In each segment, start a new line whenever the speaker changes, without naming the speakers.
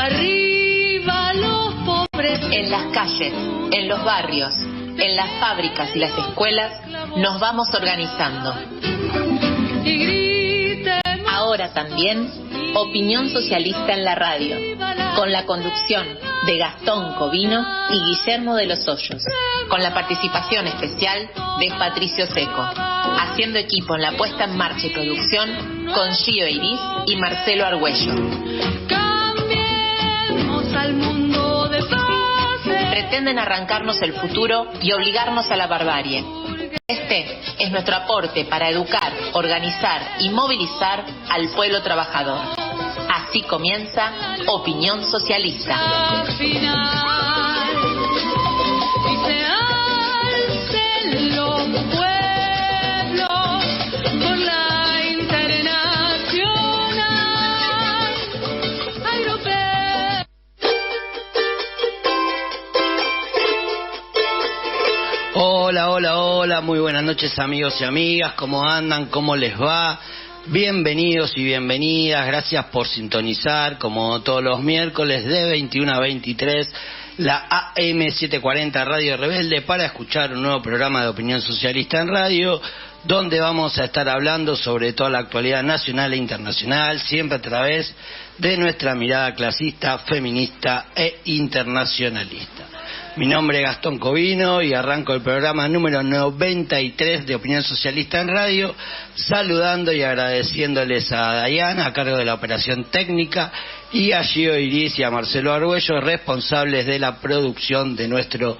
Arriba los pobres.
En las calles, en los barrios, en las fábricas y las escuelas nos vamos organizando.
Y gritemos.
Ahora también, Opinión Socialista en la radio, con la conducción de Gastón Covino y Guillermo de los Hoyos, con la participación especial de Patricio Seco, haciendo equipo en la puesta en marcha y producción con Gio Iris y Marcelo Argüello.
Cambiemos al mundo de fase.
Pretenden arrancarnos el futuro y obligarnos a la barbarie. Este es nuestro aporte para educar, organizar y movilizar al pueblo trabajador. Así comienza Opinión Socialista.
Al final, y se alcen los pueblos por la internacional europea.
Hola, hola, hola, muy buenas noches amigos y amigas, ¿cómo andan? ¿Cómo les va? Bienvenidos y bienvenidas, gracias por sintonizar como todos los miércoles de 21 a 23 la AM 740 Radio Rebelde para escuchar un nuevo programa de Opinión Socialista en Radio, donde vamos a estar hablando sobre toda la actualidad nacional e internacional, siempre a través de nuestra mirada clasista, feminista e internacionalista. Mi nombre es Gastón Covino y arranco el programa número 93 de Opinión Socialista en Radio, saludando y agradeciéndoles a Dayana, a cargo de la operación técnica, y a Gio Iris y a Marcelo Argüello, responsables de la producción de nuestro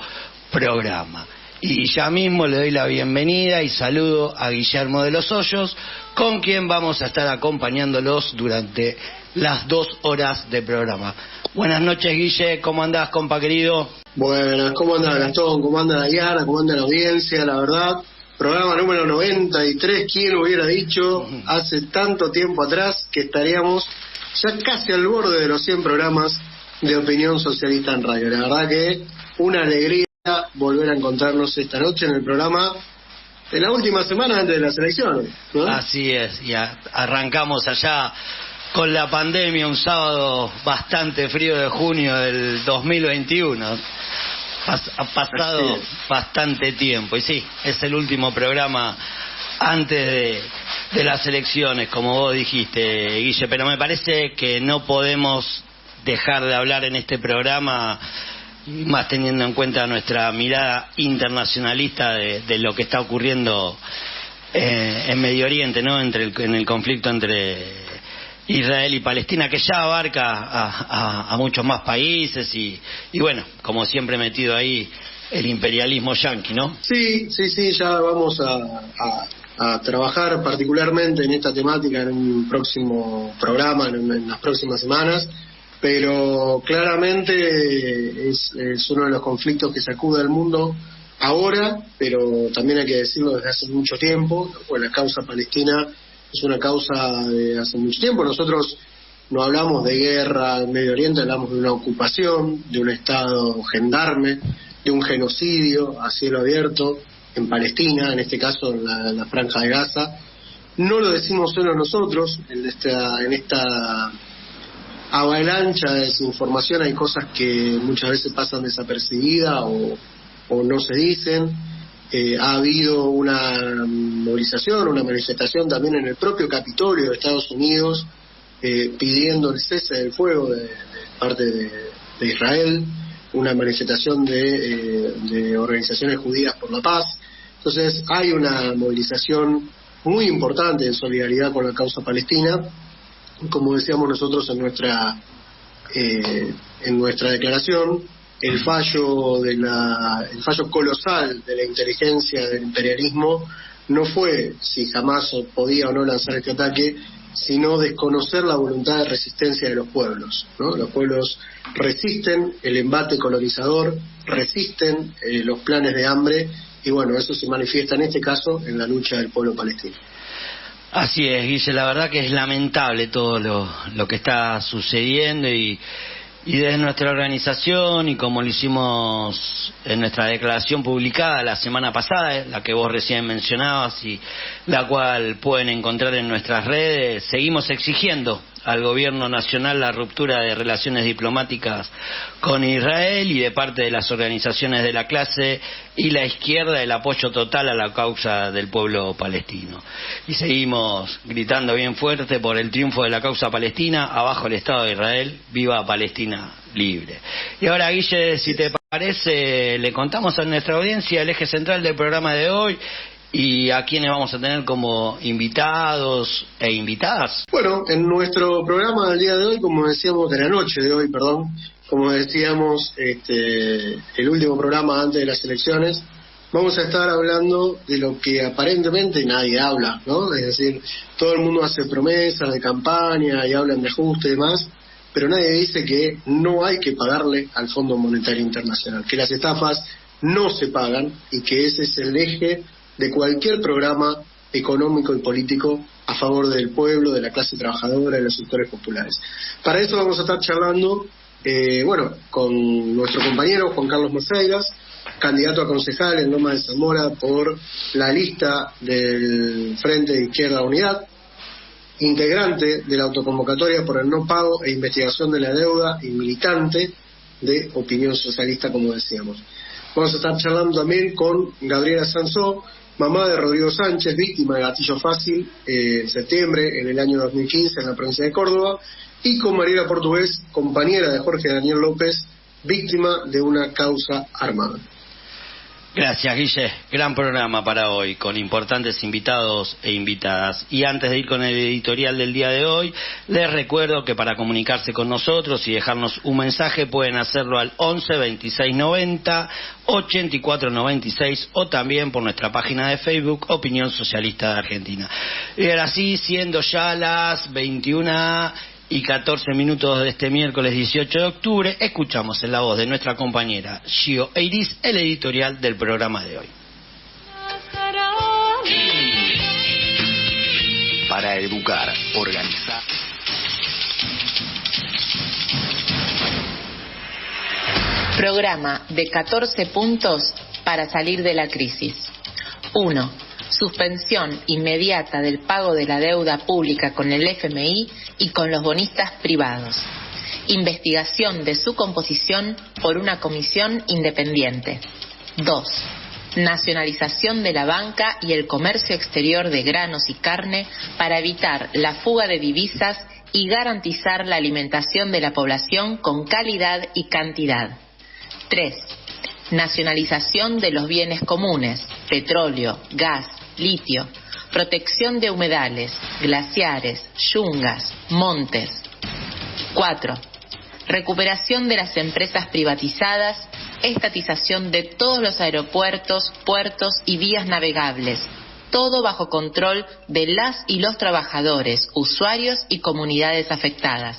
programa. Y ya mismo le doy la bienvenida y saludo a Guillermo de los Hoyos, con quien vamos a estar acompañándolos durante las 2 horas de programa. Buenas noches, Guille, ¿cómo andás, compa querido?
Buenas, ¿cómo anda Gastón? ¿Cómo anda Dayana? ¿Cómo anda la audiencia? La verdad, programa número 93, ¿quién hubiera dicho hace tanto tiempo atrás que estaríamos ya casi al borde de los 100 programas de Opinión Socialista en Radio? La verdad que una alegría volver a encontrarnos esta noche en el programa en la última semana antes de las elecciones, ¿no?
Así es, y arrancamos allá con la pandemia, un sábado bastante frío de junio del 2021. Ha pasado bastante tiempo, y sí, es el último programa antes de las elecciones, como vos dijiste, Guille, pero me parece que no podemos dejar de hablar en este programa, más teniendo en cuenta nuestra mirada internacionalista de lo que está ocurriendo en Medio Oriente, ¿no? En el conflicto entre Israel y Palestina, que ya abarca a muchos más países y bueno, como siempre metido ahí el imperialismo yanqui, ¿no?
Sí, ya vamos a trabajar particularmente en esta temática en un próximo programa, en las próximas semanas, pero claramente es uno de los conflictos que sacude al mundo ahora, pero también hay que decirlo desde hace mucho tiempo, pues la causa palestina es una causa de hace mucho tiempo. Nosotros no hablamos de guerra en Medio Oriente, hablamos de una ocupación, de un estado gendarme, de un genocidio a cielo abierto en Palestina, en este caso en la Franja de Gaza. No lo decimos solo nosotros, en esta avalancha de desinformación hay cosas que muchas veces pasan desapercibidas o no se dicen. Ha habido una movilización, una manifestación también en el propio Capitolio de Estados Unidos pidiendo el cese del fuego de parte de Israel, una manifestación de organizaciones judías por la paz. Entonces hay una movilización muy importante en solidaridad con la causa palestina, como decíamos nosotros en nuestra declaración. El fallo colosal de la inteligencia del imperialismo no fue si Hamás podía o no lanzar este ataque, sino desconocer la voluntad de resistencia de los pueblos, ¿no? Los pueblos resisten el embate colonizador, resisten los planes de hambre, y bueno, eso se manifiesta en este caso en la lucha del pueblo palestino.
Así es, Guille, la verdad que es lamentable todo lo que está sucediendo y desde nuestra organización, y como lo hicimos en nuestra declaración publicada la semana pasada, la que vos recién mencionabas y la cual pueden encontrar en nuestras redes, seguimos exigiendo al gobierno nacional la ruptura de relaciones diplomáticas con Israel y de parte de las organizaciones de la clase y la izquierda el apoyo total a la causa del pueblo palestino. Y seguimos gritando bien fuerte por el triunfo de la causa palestina, abajo el Estado de Israel, viva Palestina libre. Y ahora, Guille, si te parece, le contamos a nuestra audiencia el eje central del programa de hoy y a quienes vamos a tener como invitados e invitadas.
Bueno, en nuestro programa del día de hoy, como decíamos, de la noche de hoy, perdón, como decíamos, el último programa antes de las elecciones, vamos a estar hablando de lo que aparentemente nadie habla, ¿no? Es decir, todo el mundo hace promesas de campaña y hablan de ajuste y demás, pero nadie dice que no hay que pagarle al Fondo Monetario Internacional, que las estafas no se pagan y que ese es el eje de cualquier programa económico y político a favor del pueblo, de la clase trabajadora, de los sectores populares. Para eso vamos a estar charlando, con nuestro compañero Juan Carlos Maceiras, candidato a concejal en Loma de Zamora por la lista del Frente de Izquierda Unidad, integrante de la autoconvocatoria por el no pago e investigación de la deuda y militante de Opinión Socialista, como decíamos. Vamos a estar charlando también con Gabriela Sansó, mamá de Rodrigo Sánchez, víctima de gatillo fácil en septiembre en el año 2015 en la provincia de Córdoba, y con Mariela Portugués, compañera de Jorge Daniel López, víctima de una causa armada.
Gracias, Guille. Gran programa para hoy, con importantes invitados e invitadas. Y antes de ir con el editorial del día de hoy, les recuerdo que para comunicarse con nosotros y dejarnos un mensaje pueden hacerlo al 11 26 90 84 96 o también por nuestra página de Facebook, Opinión Socialista de Argentina. Y ahora sí, siendo ya las 21:14 de este miércoles 18 de octubre, escuchamos en la voz de nuestra compañera Gio Eiris el editorial del programa de hoy.
Para educar, organizar.
Programa de 14 puntos para salir de la crisis. 1. Suspensión inmediata del pago de la deuda pública con el FMI y con los bonistas privados. Investigación de su composición por una comisión independiente. 2. Nacionalización de la banca y el comercio exterior de granos y carne para evitar la fuga de divisas y garantizar la alimentación de la población con calidad y cantidad. 3. Nacionalización de los bienes comunes, petróleo, gas, litio, protección de humedales, glaciares, yungas, montes. 4. Recuperación de las empresas privatizadas, estatización de todos los aeropuertos, puertos y vías navegables, todo bajo control de las y los trabajadores, usuarios y comunidades afectadas.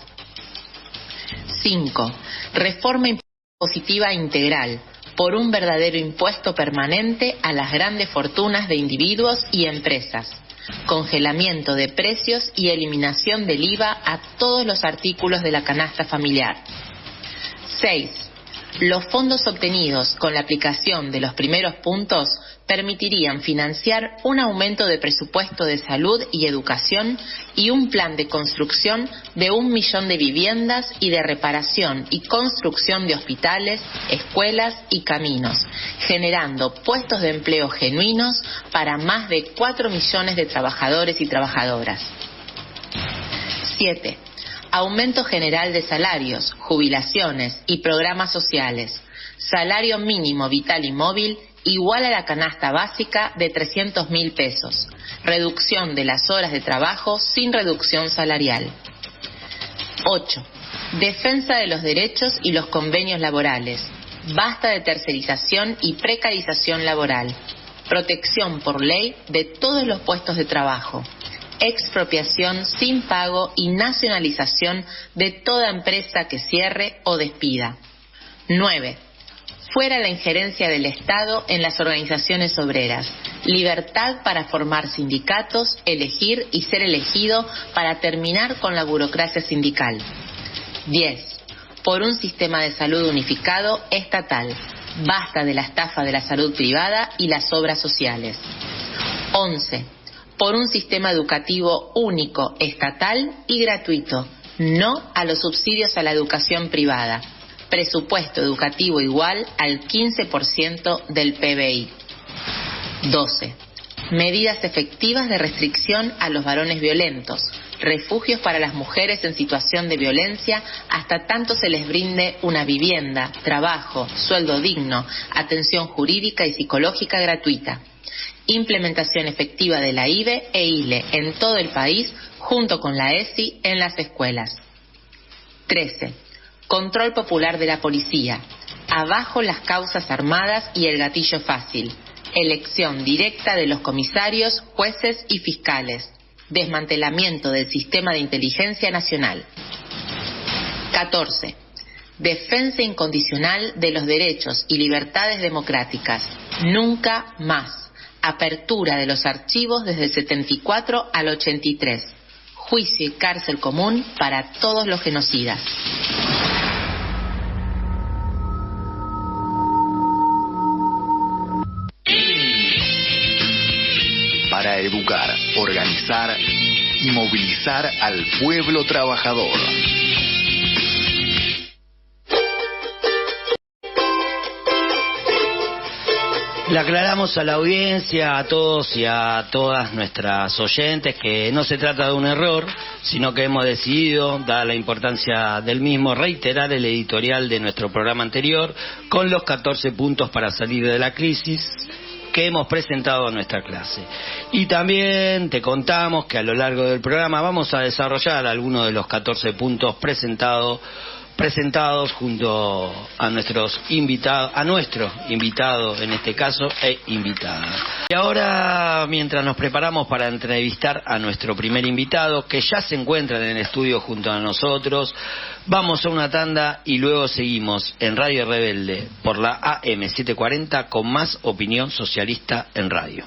5. Reforma impositiva integral, por un verdadero impuesto permanente a las grandes fortunas de individuos y empresas, congelamiento de precios y eliminación del IVA a todos los artículos de la canasta familiar. 6. Los fondos obtenidos con la aplicación de los primeros puntos permitirían financiar un aumento de presupuesto de salud y educación y un plan de construcción de 1 millón de viviendas y de reparación y construcción de hospitales, escuelas y caminos, generando puestos de empleo genuinos para más de 4 millones de trabajadores y trabajadoras. 7. Aumento general de salarios, jubilaciones y programas sociales. Salario mínimo vital y móvil igual a la canasta básica de 300.000 pesos. Reducción de las horas de trabajo sin reducción salarial. 8. Defensa de los derechos y los convenios laborales. Basta de tercerización y precarización laboral. Protección por ley de todos los puestos de trabajo. Expropiación sin pago y nacionalización de toda empresa que cierre o despida. 9. Fuera la injerencia del Estado en las organizaciones obreras. Libertad para formar sindicatos, elegir y ser elegido para terminar con la burocracia sindical. 10. Por un sistema de salud unificado estatal. Basta de la estafa de la salud privada y las obras sociales. 11. Por un sistema educativo único, estatal y gratuito, No a los subsidios a la educación privada. Presupuesto educativo igual al 15% del PBI. 12. Medidas efectivas de restricción a los varones violentos. Refugios para las mujeres en situación de violencia hasta tanto se les brinde una vivienda, trabajo, sueldo digno, atención jurídica y psicológica gratuita. Implementación efectiva de la IVE e ILE en todo el país junto con la ESI en las escuelas. 13. Control popular de la policía. Abajo las causas armadas y el gatillo fácil. Elección directa de los comisarios, jueces y fiscales. Desmantelamiento del sistema de inteligencia nacional. 14. Defensa incondicional de los derechos y libertades democráticas. Nunca más. Apertura de los archivos desde el 74 al 83. Juicio y cárcel común para todos los genocidas.
Para educar, organizar y movilizar al pueblo trabajador.
Le aclaramos a la audiencia, a todos y a todas nuestras oyentes, que no se trata de un error, sino que hemos decidido, dada la importancia del mismo, reiterar el editorial de nuestro programa anterior con los 14 puntos para salir de la crisis que hemos presentado en nuestra clase. Y también te contamos que a lo largo del programa vamos a desarrollar algunos de los 14 puntos presentados junto a nuestro invitado en este caso e invitada. Y ahora, mientras nos preparamos para entrevistar a nuestro primer invitado, que ya se encuentra en el estudio junto a nosotros, vamos a una tanda y luego seguimos en Radio Rebelde por la AM 740 con más opinión socialista en radio.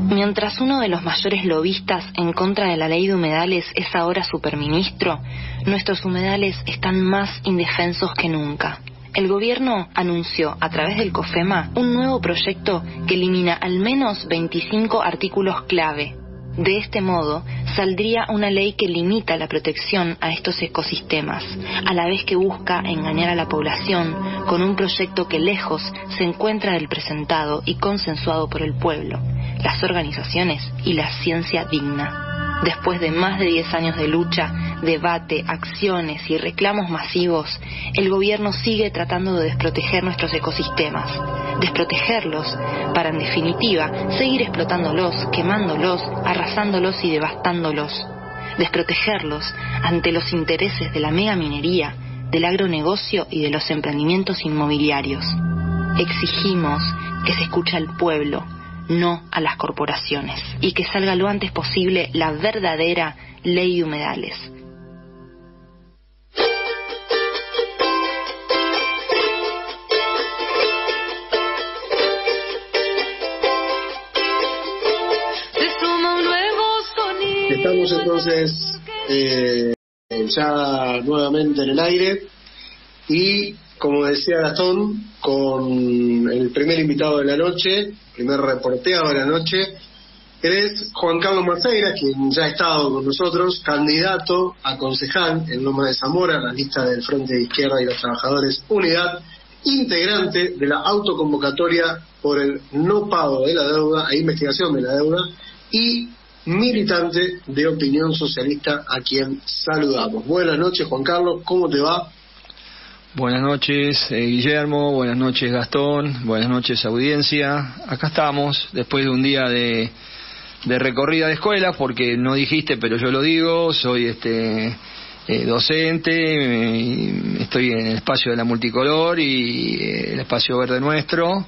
Mientras uno de los mayores lobistas en contra de la ley de humedales es ahora superministro, nuestros humedales están más indefensos que nunca. El gobierno anunció a través del COFEMA un nuevo proyecto que elimina al menos 25 artículos clave. De este modo, saldría una ley que limita la protección a estos ecosistemas, a la vez que busca engañar a la población con un proyecto que lejos se encuentra del presentado y consensuado por el pueblo, las organizaciones y la ciencia digna. Después de más de 10 años de lucha, debate, acciones y reclamos masivos, el gobierno sigue tratando de desproteger nuestros ecosistemas. Desprotegerlos para, en definitiva, seguir explotándolos, quemándolos, arrasándolos y devastándolos. Desprotegerlos ante los intereses de la megaminería, del agronegocio y de los emprendimientos inmobiliarios. Exigimos que se escuche al pueblo, no a las corporaciones, y que salga lo antes posible la verdadera ley de humedales.
Estamos entonces ya nuevamente en el aire y, como decía Gastón, con el primer invitado de la noche, primer reporteado de la noche, es Juan Carlos Maceira, quien ya ha estado con nosotros, candidato a concejal en Loma de Zamora, la lista del Frente de Izquierda y los Trabajadores Unidad, integrante de la autoconvocatoria por el no pago de la deuda e investigación de la deuda y militante de Opinión Socialista, a quien saludamos. Buenas noches, Juan Carlos, ¿cómo te va?
Buenas noches, Guillermo, buenas noches, Gastón, buenas noches, audiencia. Acá estamos, después de un día de recorrida de escuelas, porque no dijiste, pero yo lo digo, soy docente, estoy en el espacio de la multicolor y el espacio verde nuestro,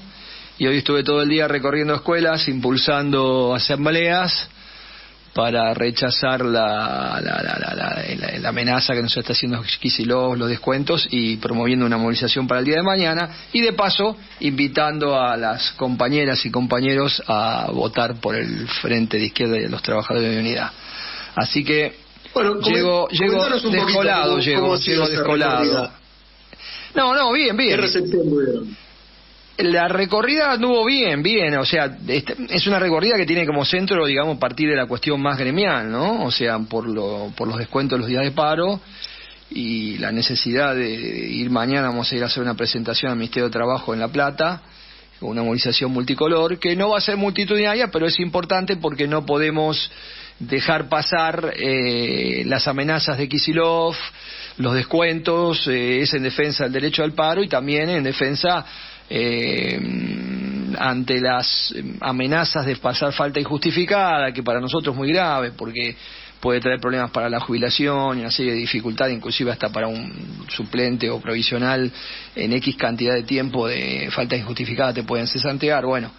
y hoy estuve todo el día recorriendo escuelas, impulsando asambleas, para rechazar la amenaza que nos está haciendo Kicillof, los descuentos, y promoviendo una movilización para el día de mañana, y de paso invitando a las compañeras y compañeros a votar por el Frente de Izquierda y de los Trabajadores de Unidad. Así que
bueno,
llego descolado, llego descolado. No, bien.
¿Qué recepción tuvieron?
La recorrida anduvo bien, o sea, es una recorrida que tiene como centro, digamos, partir de la cuestión más gremial, ¿no? O sea, por los descuentos de los días de paro y la necesidad de ir mañana, vamos a ir a hacer una presentación al Ministerio de Trabajo en La Plata, una movilización multicolor, que no va a ser multitudinaria, pero es importante porque no podemos dejar pasar las amenazas de Kicillof, los descuentos, es en defensa del derecho al paro y también en defensa ante las amenazas de pasar falta injustificada, que para nosotros es muy grave porque puede traer problemas para la jubilación y una serie de dificultades, inclusive hasta para un suplente o provisional en X cantidad de tiempo de falta injustificada te pueden cesantear. Bueno,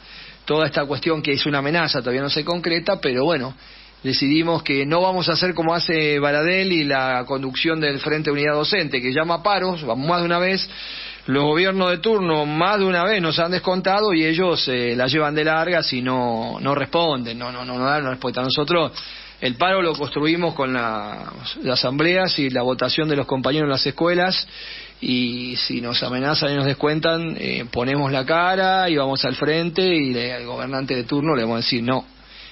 toda esta cuestión que es una amenaza todavía no se concreta, pero bueno, decidimos que no vamos a hacer como hace Baradel y la conducción del Frente de Unidad Docente, que llama a paros, más de una vez. Los gobiernos de turno más de una vez nos han descontado y ellos la llevan de largas y no responden, no dan una respuesta. Nosotros el paro lo construimos con las asambleas y la votación de los compañeros en las escuelas, y si nos amenazan y nos descuentan, ponemos la cara y vamos al frente y al gobernante de turno le vamos a decir no,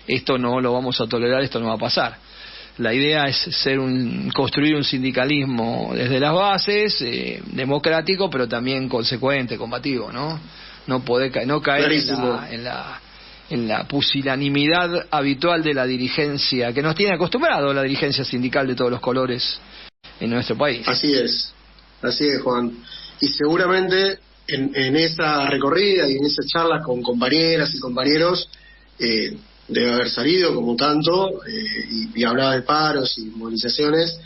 esto no lo vamos a tolerar, esto no va a pasar. La idea es construir un sindicalismo desde las bases, democrático, pero también consecuente, combativo, ¿no? No caer en la pusilanimidad habitual de la dirigencia, que nos tiene acostumbrado la dirigencia sindical de todos los colores en nuestro país.
Así es, Juan. Y seguramente en esa recorrida y en esa charla con compañeras y compañeros, debe haber salido, como tanto, y hablaba de paros y movilizaciones,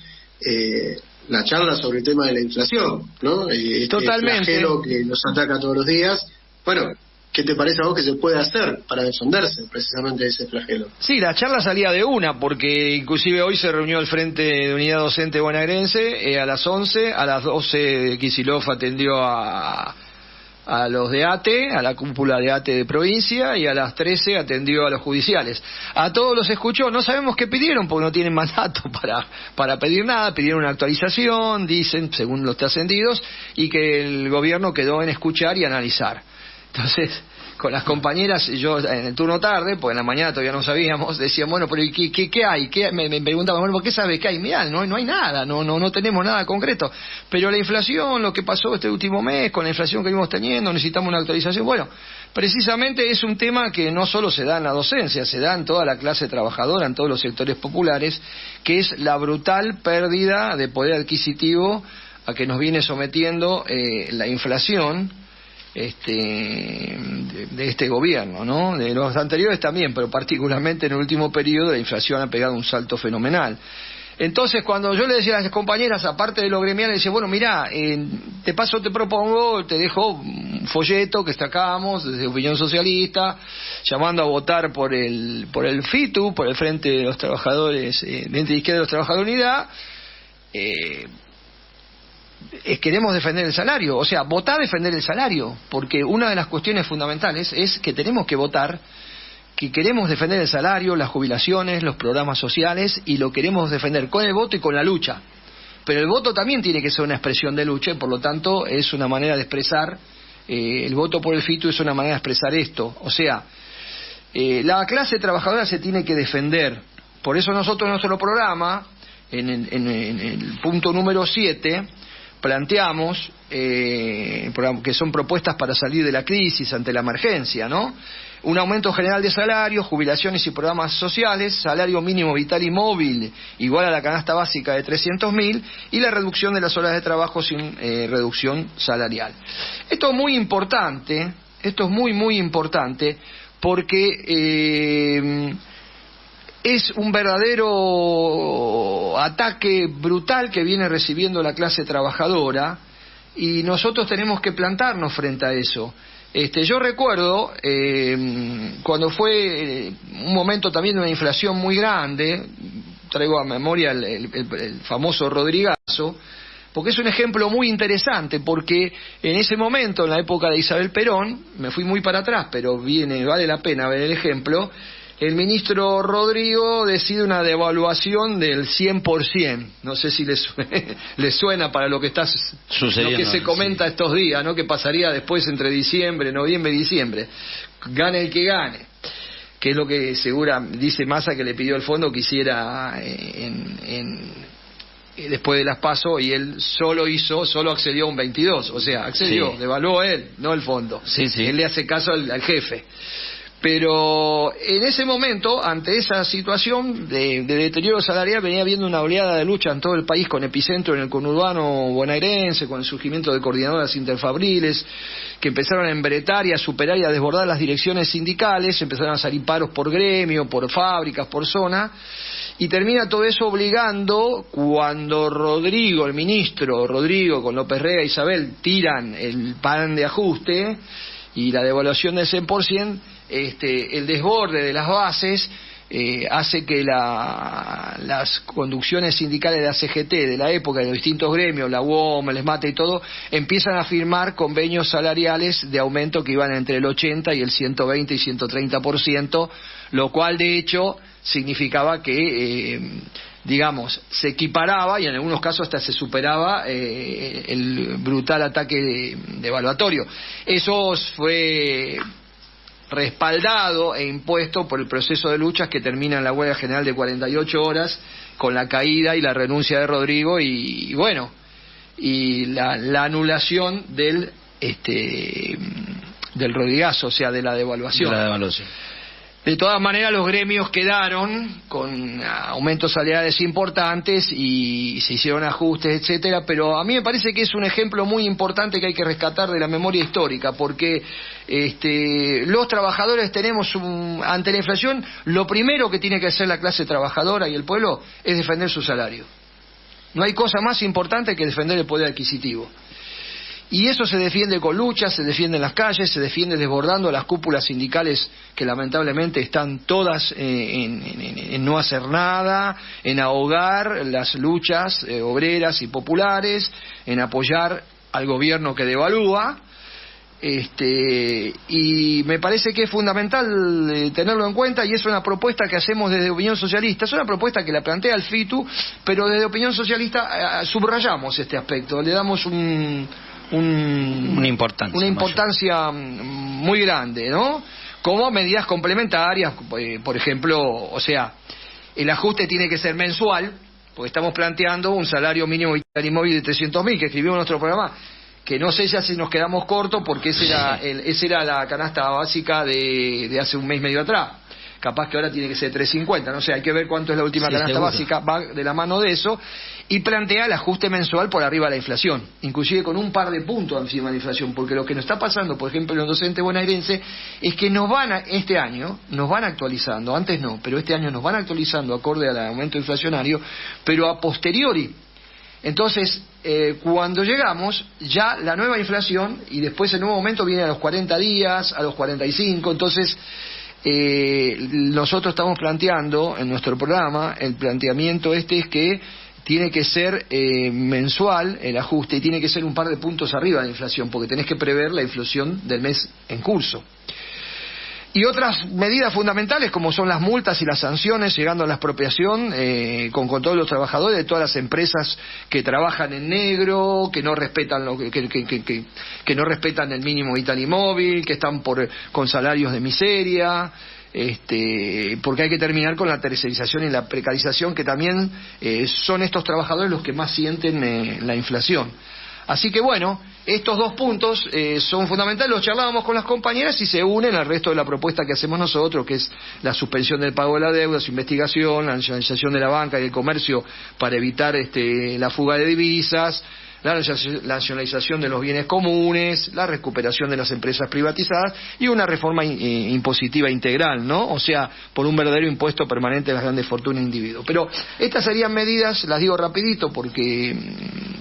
la charla sobre el tema de la inflación, ¿no?
Totalmente.
Este flagelo que nos ataca todos los días. Bueno, ¿qué te parece a vos que se puede hacer para defenderse precisamente de ese flagelo?
Sí, la charla salía de una, porque inclusive hoy se reunió el Frente de Unidad Docente bonaerense a las 11, a las 12 Kicillof atendió a los de ATE, a la cúpula de ATE de provincia, y a las 13 atendió a los judiciales. A todos los escuchó, no sabemos qué pidieron porque no tienen mandato para pedir nada, pidieron una actualización, dicen, según los trascendidos, y que el gobierno quedó en escuchar y analizar. Entonces, con las compañeras, yo en el turno tarde, porque en la mañana todavía no sabíamos, decían, bueno, pero ¿qué hay? Me preguntaban, bueno, ¿qué sabe qué hay? Mirá, no hay nada, no tenemos nada concreto. Pero la inflación, lo que pasó este último mes, con la inflación que venimos teniendo, necesitamos una actualización. Bueno, precisamente es un tema que no solo se da en la docencia, se da en toda la clase trabajadora, en todos los sectores populares, que es la brutal pérdida de poder adquisitivo a que nos viene sometiendo la inflación de este gobierno, ¿no? De los anteriores también, pero particularmente en el último periodo la inflación ha pegado un salto fenomenal. Entonces, cuando yo le decía a las compañeras, aparte de lo gremial, le decía, bueno, mirá, te propongo, te dejo un folleto que sacamos desde Opinión Socialista, llamando a votar por el FITU, por el Frente de los Trabajadores, de Izquierda de los Trabajadores de Unidad. Queremos defender el salario, o sea, votar a defender el salario, porque una de las cuestiones fundamentales es que tenemos que votar, que queremos defender el salario, las jubilaciones, los programas sociales, y lo queremos defender con el voto y con la lucha. Pero el voto también tiene que ser una expresión de lucha, y por lo tanto es una manera de expresar, el voto por el FITU es una manera de expresar esto, o sea, la clase trabajadora se tiene que defender. Por eso nosotros en nuestro programa, en el punto número 7, planteamos que son propuestas para salir de la crisis ante la emergencia, ¿no? Un aumento general de salarios, jubilaciones y programas sociales, salario mínimo vital y móvil igual a la canasta básica de 300.000 y la reducción de las horas de trabajo sin reducción salarial. Esto es muy importante, muy importante porque es un verdadero ataque brutal que viene recibiendo la clase trabajadora y nosotros tenemos que plantarnos frente a eso. Yo recuerdo cuando fue un momento también de una inflación muy grande, traigo a memoria el famoso Rodrigazo, porque es un ejemplo muy interesante, porque en ese momento, en la época de Isabel Perón, me fui muy para atrás, pero vale la pena ver el ejemplo. el ministro Rodrigo decide una devaluación del 100%. No sé si le suena para lo que está sucediendo, lo que se comenta estos días, ¿no? Que pasaría después entre diciembre, noviembre y diciembre. Gane el que gane. Que es lo que dice Massa, que le pidió el fondo que hiciera después de las PASO, y él solo accedió a un 22, o sea, accedió, devaluó él, no el fondo. Él le hace caso al jefe. Pero en ese momento, ante esa situación de deterioro salarial, venía habiendo una oleada de lucha en todo el país, con epicentro en el conurbano bonaerense, con el surgimiento de coordinadoras interfabriles que empezaron a embretar y a superar y a desbordar las direcciones sindicales. Empezaron a salir paros por gremio, por fábricas, por zona, y termina todo eso obligando, cuando el ministro Rodrigo, con López Rega e Isabel, tiran el plan de ajuste y la devaluación del 100%, el desborde de las bases hace que las conducciones sindicales de la CGT de la época, de los distintos gremios, la UOM, el ESMATE y todo, empiezan a firmar convenios salariales de aumento que iban entre el 80 y el 120 y 130%, lo cual de hecho significaba que se equiparaba, y en algunos casos hasta se superaba el brutal ataque devaluatorio. Eso fue respaldado e impuesto por el proceso de luchas que termina en la huelga general de 48 horas, con la caída y la renuncia de Rodrigo y la anulación del Rodrigazo, o sea, de la devaluación. De todas maneras, los gremios quedaron con aumentos salariales importantes y se hicieron ajustes, etcétera, pero a mí me parece que es un ejemplo muy importante que hay que rescatar de la memoria histórica, porque los trabajadores tenemos ante la inflación, lo primero que tiene que hacer la clase trabajadora y el pueblo es defender su salario. No hay cosa más importante que defender el poder adquisitivo. Y eso se defiende con luchas, se defiende en las calles, se defiende desbordando las cúpulas sindicales que lamentablemente están todas en no hacer nada, en ahogar las luchas obreras y populares, en apoyar al gobierno que devalúa. Y me parece que es fundamental tenerlo en cuenta, y es una propuesta que hacemos desde Opinión Socialista. Es una propuesta que la plantea el FITU, pero desde Opinión Socialista subrayamos este aspecto, le damos una importancia muy grande, ¿no? Como medidas complementarias, por ejemplo, o sea, el ajuste tiene que ser mensual, porque estamos planteando un salario mínimo vital y móvil de 300.000, que escribimos en nuestro programa, que no sé ya si nos quedamos cortos, porque esa era la canasta básica de hace un mes y medio atrás. Capaz que ahora tiene que ser 3.50, no sé, hay que ver cuánto es la última canasta básica, va de la mano de eso, y plantea el ajuste mensual por arriba de la inflación, inclusive con un par de puntos encima de la inflación, porque lo que nos está pasando, por ejemplo, en los docentes bonaerenses, es que este año nos van actualizando, antes no, pero este año nos van actualizando acorde al aumento inflacionario, pero a posteriori. Entonces, cuando llegamos, ya la nueva inflación, y después el nuevo aumento viene a los 40 días, a los 45, entonces nosotros estamos planteando en nuestro programa, el planteamiento es que tiene que ser mensual el ajuste, y tiene que ser un par de puntos arriba de la inflación, porque tenés que prever la inflación del mes en curso. Y otras medidas fundamentales, como son las multas y las sanciones, llegando a la expropiación, con control de los trabajadores de todas las empresas que trabajan en negro, que no respetan que no respetan el mínimo vital y móvil, que están con salarios de miseria, porque hay que terminar con la tercerización y la precarización, que también son estos trabajadores los que más sienten la inflación. Así que bueno, estos dos puntos son fundamentales, los charlábamos con las compañeras y se unen al resto de la propuesta que hacemos nosotros, que es la suspensión del pago de la deuda, su investigación, la nacionalización de la banca y el comercio para evitar la fuga de divisas, la nacionalización de los bienes comunes, la recuperación de las empresas privatizadas y una reforma impositiva integral, ¿no? O sea, por un verdadero impuesto permanente a las grandes fortunas individuos. Pero estas serían medidas, las digo rapidito porque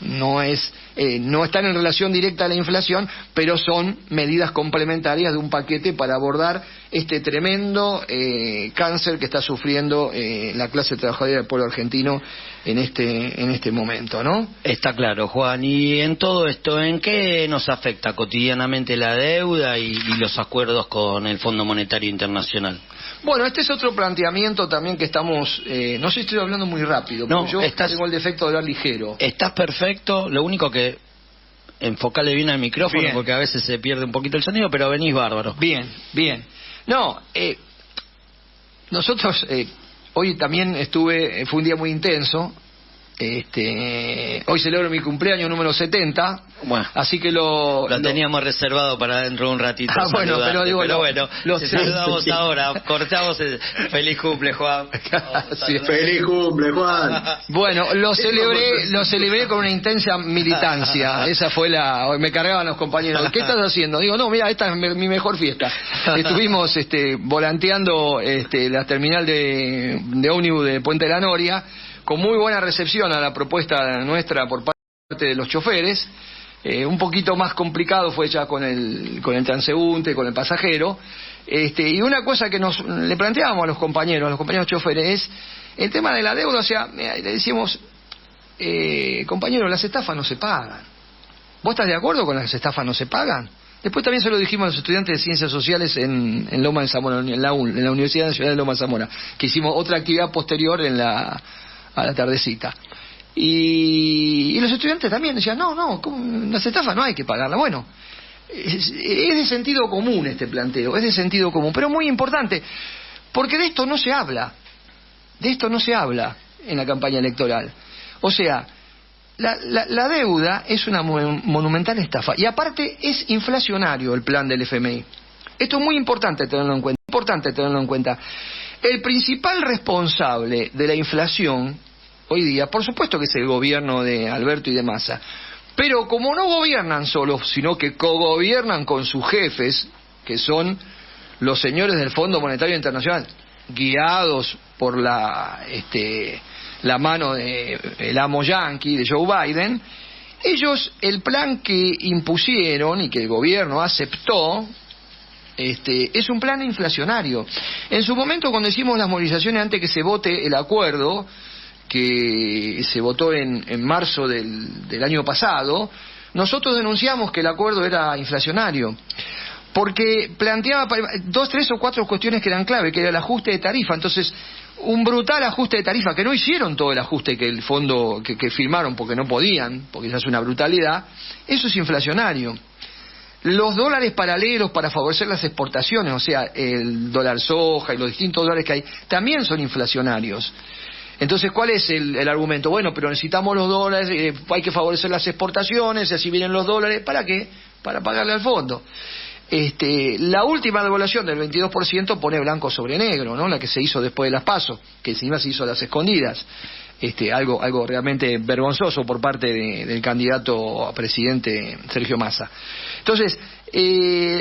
no están en relación directa a la inflación, pero son medidas complementarias de un paquete para abordar este tremendo cáncer que está sufriendo la clase trabajadora del pueblo argentino en este momento, ¿no?
Está claro, Juan. Y en todo esto, ¿en qué nos afecta cotidianamente la deuda y los acuerdos con el Fondo Monetario Internacional?
Bueno, este es otro planteamiento también que estamos... no sé si estoy hablando muy rápido,
No,
porque yo tengo el defecto de hablar ligero.
Estás perfecto, lo único que enfocale bien al micrófono,
Bien.
porque a veces se pierde un poquito el sonido, pero venís bárbaro.
Bien, bien. No, nosotros hoy también fue un día muy intenso. Hoy celebro mi cumpleaños número 70,
Bueno,
así que lo
teníamos reservado para dentro de un ratito.
Bueno, pero digo,
bueno, te saludamos ahora, cortamos feliz cumple, Juan.
Sí.
Feliz cumple, Juan.
Bueno, lo celebré con una intensa militancia. Esa fue me cargaban los compañeros. ¿Qué estás haciendo? Digo, no, mira, esta es mi mejor fiesta. Estuvimos volanteando la terminal de ómnibus de Puente de la Noria, con muy buena recepción a la propuesta nuestra por parte de los choferes. Un poquito más complicado fue ya con el transeúnte, con el pasajero. Y una cosa que le planteábamos a los compañeros choferes, es el tema de la deuda. O sea, le decimos, compañeros, las estafas no se pagan. ¿Vos estás de acuerdo con las estafas no se pagan? Después también se lo dijimos a los estudiantes de Ciencias Sociales en Loma de Zamora, en la Universidad Nacional de Loma de Zamora, que hicimos otra actividad posterior a la tardecita. Y los estudiantes también decían, no, las estafas no hay que pagarlas. Bueno, es de sentido común este planteo, es de sentido común, pero muy importante, porque de esto no se habla en la campaña electoral. O sea, la deuda es una monumental estafa, y aparte es inflacionario el plan del FMI. Esto es muy importante tenerlo en cuenta. El principal responsable de la inflación hoy día, por supuesto que es el gobierno de Alberto y de Massa, pero como no gobiernan solos, sino que cogobiernan con sus jefes, que son los señores del Fondo Monetario Internacional, guiados por la mano del amo yanqui, de Joe Biden, ellos, el plan que impusieron y que el gobierno aceptó, es un plan inflacionario. En su momento, cuando hicimos las movilizaciones antes que se vote el acuerdo, que se votó en marzo del año pasado, nosotros denunciamos que el acuerdo era inflacionario, porque planteaba 2, 3 o 4 cuestiones que eran clave, que era el ajuste de tarifa. Entonces, un brutal ajuste de tarifa, que no hicieron todo el ajuste que el fondo que firmaron porque no podían, porque esa es una brutalidad. Eso es inflacionario. Los dólares paralelos para favorecer las exportaciones, o sea, el dólar soja y los distintos dólares que hay, también son inflacionarios. Entonces, ¿cuál es el argumento? Bueno, pero necesitamos los dólares, hay que favorecer las exportaciones, y así vienen los dólares. ¿Para qué? Para pagarle al fondo. La última devaluación del 22% pone blanco sobre negro, ¿no? La que se hizo después de las PASO, que encima se hizo a las escondidas. Algo realmente vergonzoso por parte del candidato a presidente Sergio Massa. Entonces,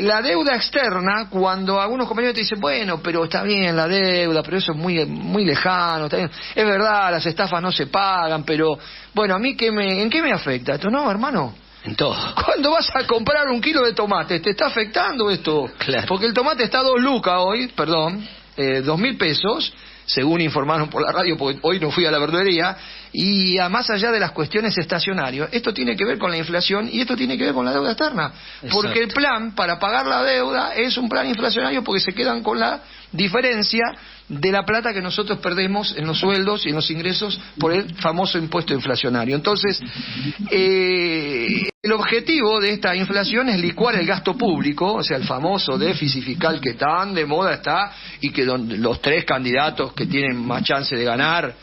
la deuda externa, cuando algunos compañeros te dicen, bueno, pero está bien la deuda, pero eso es muy lejano, está bien. Es verdad, las estafas no se pagan, pero bueno, ¿a mí ¿en qué me afecta esto? No, hermano.
En todo.
¿Cuándo vas a comprar 1 kilo de tomate? ¿Te está afectando esto?
Claro.
Porque el tomate está a 2 lucas hoy, 2.000 pesos, según informaron por la radio, porque hoy no fui a la verdulería, y más allá de las cuestiones estacionarias, esto tiene que ver con la inflación y esto tiene que ver con la deuda externa.
Exacto.
Porque el plan para pagar la deuda es un plan inflacionario, porque se quedan con la diferencia de la plata que nosotros perdemos en los sueldos y en los ingresos por el famoso impuesto inflacionario. Entonces, el objetivo de esta inflación es licuar el gasto público, o sea, el famoso déficit fiscal que tan de moda está, y que los 3 candidatos que tienen más chance de ganar,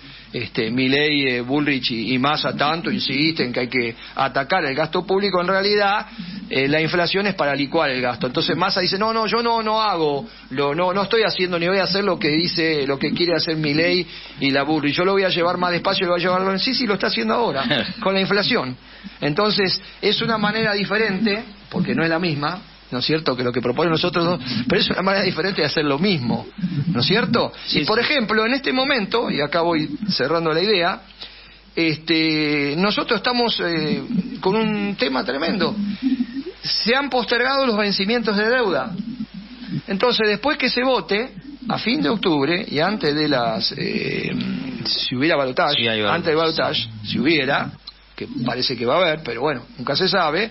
Milei, Bullrich y Massa, tanto insisten que hay que atacar el gasto público. En realidad, la inflación es para licuar el gasto. Entonces Massa dice, no, yo no hago, no estoy haciendo ni voy a hacer lo que quiere hacer Milei y la Bullrich. Yo lo voy a llevar más despacio, lo voy a llevar... Sí, lo está haciendo ahora, con la inflación. Entonces, es una manera diferente, porque no es la misma, ¿no es cierto?, que lo que proponen nosotros dos, pero es una manera diferente de hacer lo mismo, ¿no es cierto?
Sí,
y por ejemplo, en este momento, y acá voy cerrando la idea, nosotros estamos con un tema tremendo. Se han postergado los vencimientos de deuda. Entonces, después que se vote, a fin de octubre, y antes de si hubiera balotaje,
sí,
antes del balotaje, si hubiera, que parece que va a haber, pero bueno, nunca se sabe,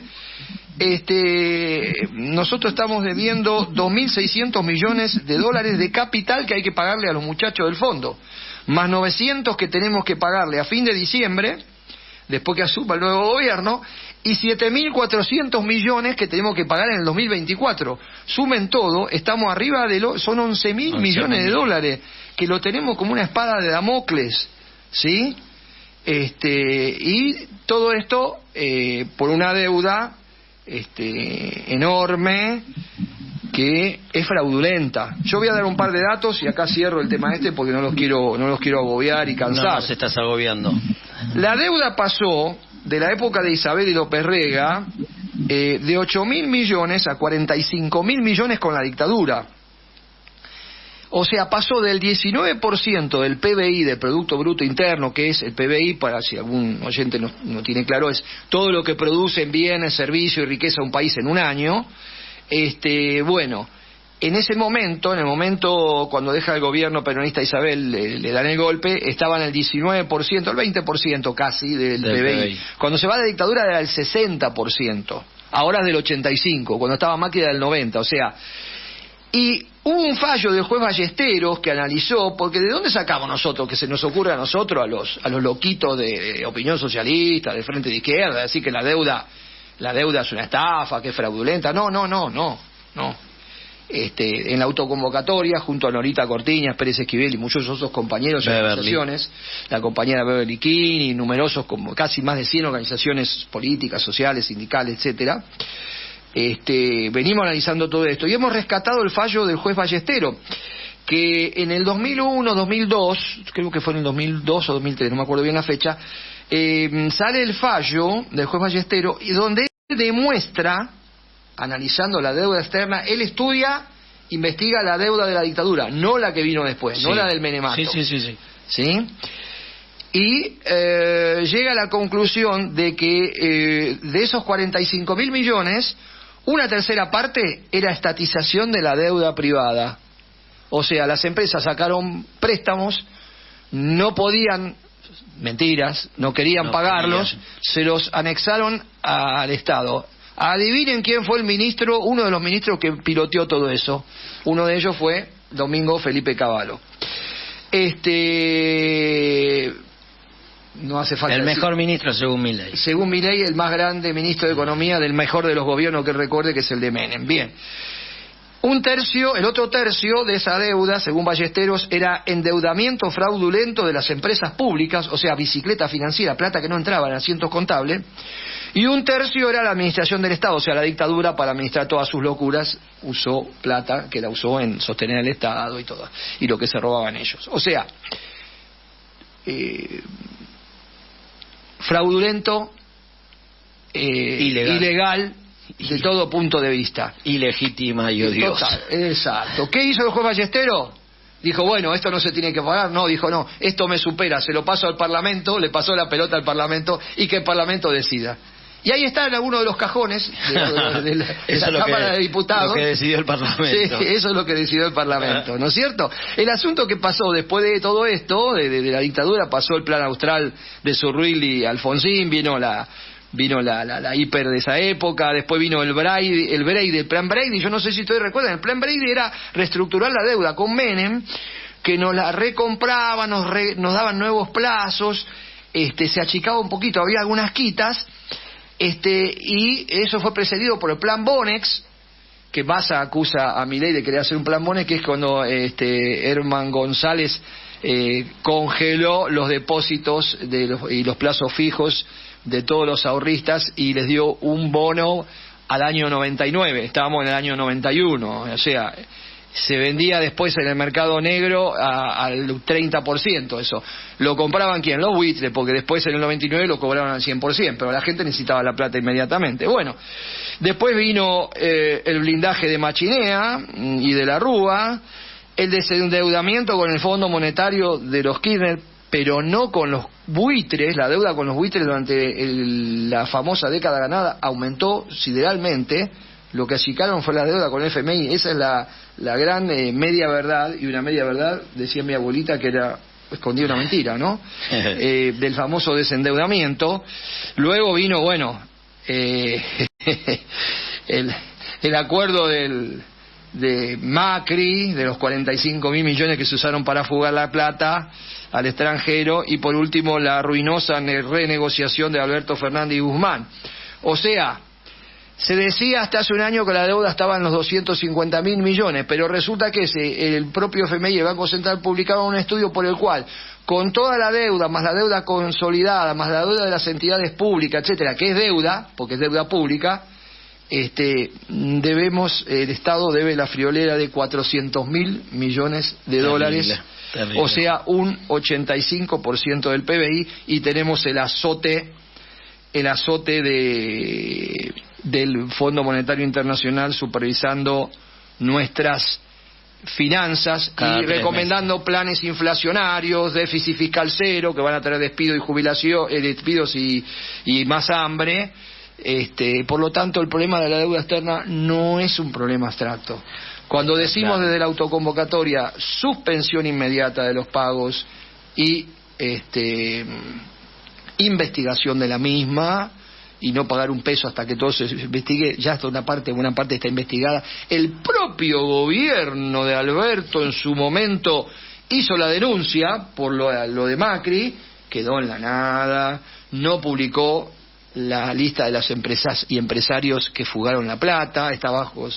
nosotros estamos debiendo 2.600 millones de dólares de capital que hay que pagarle a los muchachos del fondo, más 900 que tenemos que pagarle a fin de diciembre, después que asuma el nuevo gobierno, y 7.400 millones que tenemos que pagar en el 2024. Sumen todo, estamos arriba son 11.000 millones de dólares, que lo tenemos como una espada de Damocles, ¿sí? Y todo esto por una deuda enorme que es fraudulenta. Yo voy a dar un par de datos y acá cierro el tema porque no los quiero agobiar y cansar.
No nos estás agobiando.
La deuda pasó de la época de Isabel y López Rega de 8.000 millones a 45.000 millones con la dictadura. O sea, pasó del 19% del PBI, del Producto Bruto Interno, que es el PBI, para si algún oyente no tiene claro, es todo lo que produce en bienes, servicios y riqueza un país en un año. Bueno, en ese momento, en el momento cuando deja el gobierno peronista Isabel, le dan el golpe, estaba en el 19%, el 20% casi del PBI. Cuando se va de dictadura era el 60%, ahora es del 85%, cuando estaba Macri era del 90%, o sea... Y hubo un fallo del juez Ballesteros que analizó, porque ¿de dónde sacamos nosotros, que se nos ocurre a nosotros, a los loquitos de opinión socialista, de Frente de Izquierda, decir que la deuda es una estafa, que es fraudulenta? No. En la autoconvocatoria, junto a Norita Cortiñas, Pérez Esquivel y muchos otros compañeros de organizaciones, la compañera Beverly King y numerosos, como casi más de 100 organizaciones políticas, sociales, sindicales, etcétera, venimos analizando todo esto y hemos rescatado el fallo del juez Ballesteros, que en el 2001, 2002, creo que fue en el 2002 o 2003, no me acuerdo bien la fecha, sale el fallo del juez Ballesteros y donde él demuestra, analizando la deuda externa, él investiga la deuda de la dictadura, no la que vino después, no la del menemato. ¿Sí? Y llega a la conclusión de que de esos 45.000 millones, una tercera parte era estatización de la deuda privada. O sea, las empresas sacaron préstamos, no podían, mentiras, no querían pagarlos, se los anexaron al Estado. Adivinen quién fue el ministro, uno de los ministros que piloteó todo eso. Uno de ellos fue Domingo Felipe Cavallo. No hace falta
el
decir.
Mejor ministro según Milei.
Según Milei, el más grande ministro de Economía del mejor de los gobiernos que recuerde, que es el de Menem. Bien. El otro tercio de esa deuda, según Ballesteros, era endeudamiento fraudulento de las empresas públicas, o sea, bicicleta financiera, plata que no entraba en asientos contables, y un tercio era la administración del Estado, o sea, la dictadura, para administrar todas sus locuras, usó plata que la usó en sostener el Estado y todo, y lo que se robaban ellos. O sea, fraudulento, ilegal de todo punto de vista,
ilegítima y odiosa.
Total, exacto. ¿Qué hizo el juez Ballesteros? Dijo, bueno, esto no se tiene que pagar. No, dijo, no, esto me supera, se lo paso al Parlamento, le pasó la pelota al Parlamento y que el Parlamento decida. Y ahí está en alguno de los cajones de la Cámara de Diputados.
Lo que decidió el Parlamento.
Sí, eso es lo que decidió el Parlamento, ¿no es cierto? El asunto que pasó después de todo esto, de la dictadura, pasó el Plan Austral de Zurril y Alfonsín, vino la hiper de esa época, después vino el Plan Brady. Yo no sé si ustedes recuerdan, el Plan Brady era reestructurar la deuda con Menem, que nos la recompraba, nos daban nuevos plazos, se achicaba un poquito, había algunas quitas, y eso fue precedido por el Plan Bonex, que Massa acusa a Milei de querer hacer un Plan Bonex, que es cuando Herman González congeló los depósitos y los plazos fijos de todos los ahorristas y les dio un bono al año 99, estábamos en el año 91, o sea, se vendía después en el mercado negro al 30%, eso. ¿Lo compraban quién? Los buitres, porque después en el 99 lo cobraron al 100%, pero la gente necesitaba la plata inmediatamente. Bueno, después vino el blindaje de Machinea y de la Rúa, el desendeudamiento con el Fondo Monetario de los Kirchner, pero no con los buitres. La deuda con los buitres durante la famosa década ganada aumentó sideralmente. Lo que achicaron fue la deuda con el FMI. Esa es la gran media verdad, y una media verdad, decía mi abuelita, que era escondía una mentira, ¿no? Del famoso desendeudamiento. Luego vino, el acuerdo de Macri, de los 45.000 millones que se usaron para fugar la plata al extranjero, y por último la ruinosa renegociación de Alberto Fernández y Guzmán. O sea, se decía hasta hace un año que la deuda estaba en los 250.000 millones, pero resulta que el propio FMI, el Banco Central, publicaba un estudio por el cual, con toda la deuda, más la deuda consolidada, más la deuda de las entidades públicas, etcétera, que es deuda, porque es deuda pública, el Estado debe la friolera de 400.000 millones de dólares, terrible. O sea, un 85% del PBI, y tenemos el azote del Fondo Monetario Internacional supervisando nuestras finanzas y recomendando planes inflacionarios, déficit fiscal cero, que van a traer despidos y más hambre. Por lo tanto, el problema de la deuda externa no es un problema abstracto. Cuando decimos desde la autoconvocatoria suspensión inmediata de los pagos y investigación de la misma, y no pagar un peso hasta que todo se investigue, ya hasta buena parte está investigada. El propio gobierno de Alberto en su momento hizo la denuncia por lo de Macri, quedó en la nada, no publicó la lista de las empresas y empresarios que fugaron la plata, está bajo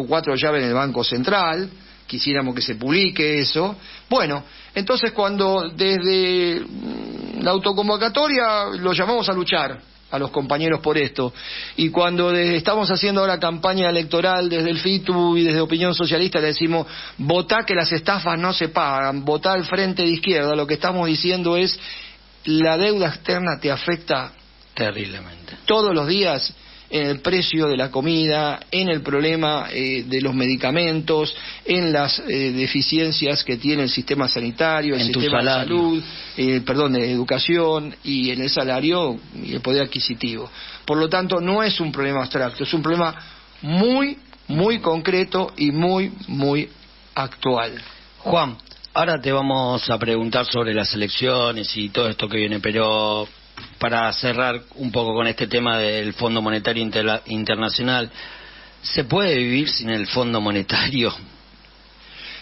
4 llaves en el Banco Central. Quisiéramos que se publique eso. Bueno, entonces cuando desde la autoconvocatoria los llamamos a luchar a los compañeros por esto, y cuando estamos haciendo ahora campaña electoral desde el FITU y desde Opinión Socialista le decimos, votá que las estafas no se pagan, votá al Frente de Izquierda, lo que estamos diciendo es, la deuda externa te afecta
terriblemente
todos los días, en el precio de la comida, en el problema de los medicamentos, en las deficiencias que tiene el sistema sanitario, el sistema de salud, de educación, y en el salario y el poder adquisitivo. Por lo tanto, no es un problema abstracto, es un problema muy, muy concreto y muy, muy actual.
Juan, ahora te vamos a preguntar sobre las elecciones y todo esto que viene, pero para cerrar un poco con este tema del Fondo Monetario Internacional, ¿se puede vivir sin el Fondo Monetario?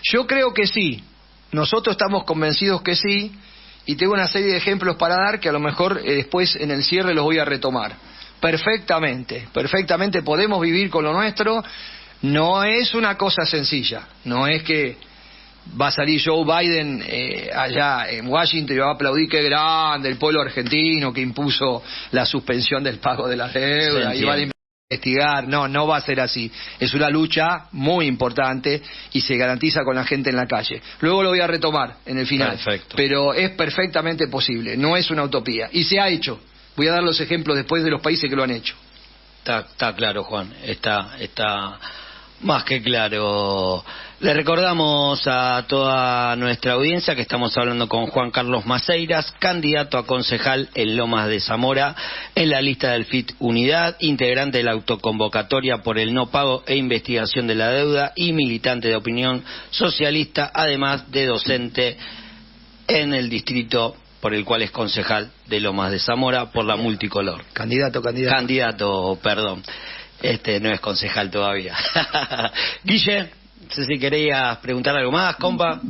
Yo creo que sí. Nosotros estamos convencidos que sí, y tengo una serie de ejemplos para dar que a lo mejor después en el cierre los voy a retomar. Perfectamente podemos vivir con lo nuestro. No es una cosa sencilla, no es que va a salir Joe Biden allá en Washington y va a aplaudir qué grande el pueblo argentino que impuso la suspensión del pago de las deudas y va a investigar. No va a ser así. Es una lucha muy importante y se garantiza con la gente en la calle. Luego lo voy a retomar en el final.
Perfecto.
Pero es perfectamente posible, no es una utopía. Y se ha hecho. Voy a dar los ejemplos después de los países que lo han hecho.
Está claro, Juan. Está más que claro. Le recordamos a toda nuestra audiencia que estamos hablando con Juan Carlos Maceiras, candidato a concejal en Lomas de Zamora, en la lista del FIT Unidad, integrante de la autoconvocatoria por el no pago e investigación de la deuda y militante de Opinión Socialista, además de docente en el distrito por el cual es concejal de Lomas de Zamora por la multicolor.
Candidato,
perdón. No es concejal todavía. Guille, no sé si querías preguntar algo más, compa.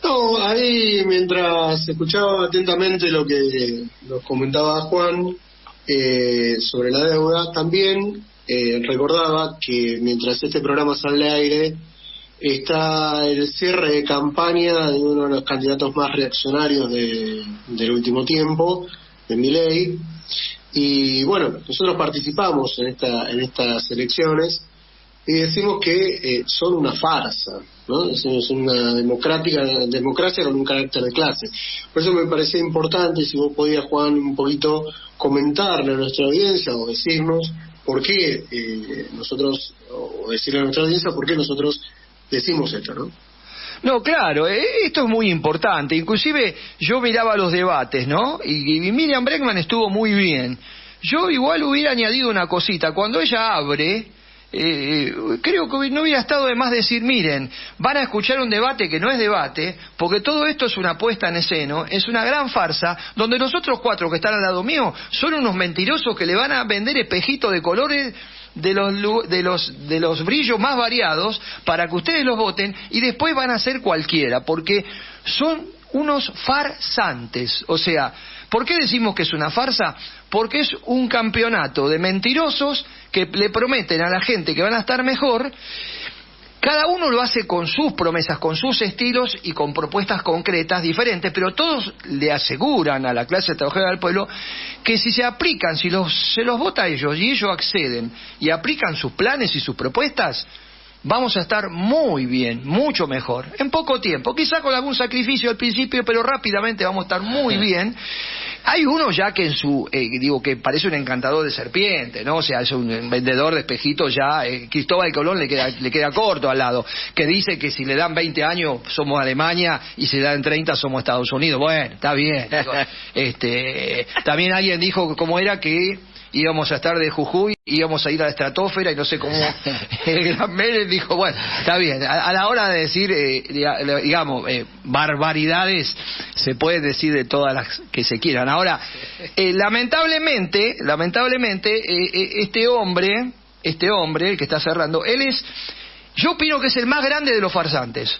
No, ahí mientras escuchaba atentamente lo que nos comentaba Juan sobre la deuda, también recordaba que mientras este programa sale al aire, está el cierre de campaña de uno de los candidatos más reaccionarios del último tiempo, de Milei. Y bueno, nosotros participamos en estas elecciones y decimos que son una farsa, ¿no? Decimos una democracia con un carácter de clase. Por eso me parecía importante, si vos podías, Juan, un poquito comentarle a nuestra audiencia o decirnos por qué nosotros, o decirle a nuestra audiencia por qué nosotros decimos esto, ¿no?
No, claro, esto es muy importante. Inclusive yo miraba los debates, ¿no? Y Miriam Bregman estuvo muy bien. Yo igual hubiera añadido una cosita. Cuando ella abre creo que no hubiera estado de más decir, miren, van a escuchar un debate que no es debate, porque todo esto es una puesta en escena, es una gran farsa, donde los otros 4 que están al lado mío son unos mentirosos que le van a vender espejitos de colores de los brillos más variados para que ustedes los voten y después van a ser cualquiera, porque son unos farsantes. O sea, ¿por qué decimos que es una farsa? Porque es un campeonato de mentirosos que le prometen a la gente que van a estar mejor. Cada uno lo hace con sus promesas, con sus estilos y con propuestas concretas diferentes, pero todos le aseguran a la clase trabajadora del pueblo que si se aplican, si se los vota a ellos y ellos acceden y aplican sus planes y sus propuestas, vamos a estar muy bien, mucho mejor, en poco tiempo, quizá con algún sacrificio al principio, pero rápidamente vamos a estar muy bien. Hay uno ya que que parece un encantador de serpiente, ¿no? O sea, es un vendedor de espejitos ya, Cristóbal Colón le queda corto al lado, que dice que si le dan 20 años somos Alemania y si le dan 30 somos Estados Unidos. Bueno, está bien. También alguien dijo cómo era que íbamos a estar de Jujuy, íbamos a ir a la estratosfera y no sé cómo el gran Menem dijo, bueno, está bien, a la hora de decir, barbaridades, se puede decir de todas las que se quieran. Ahora, lamentablemente, este hombre, el que está cerrando, yo opino que es el más grande de los farsantes.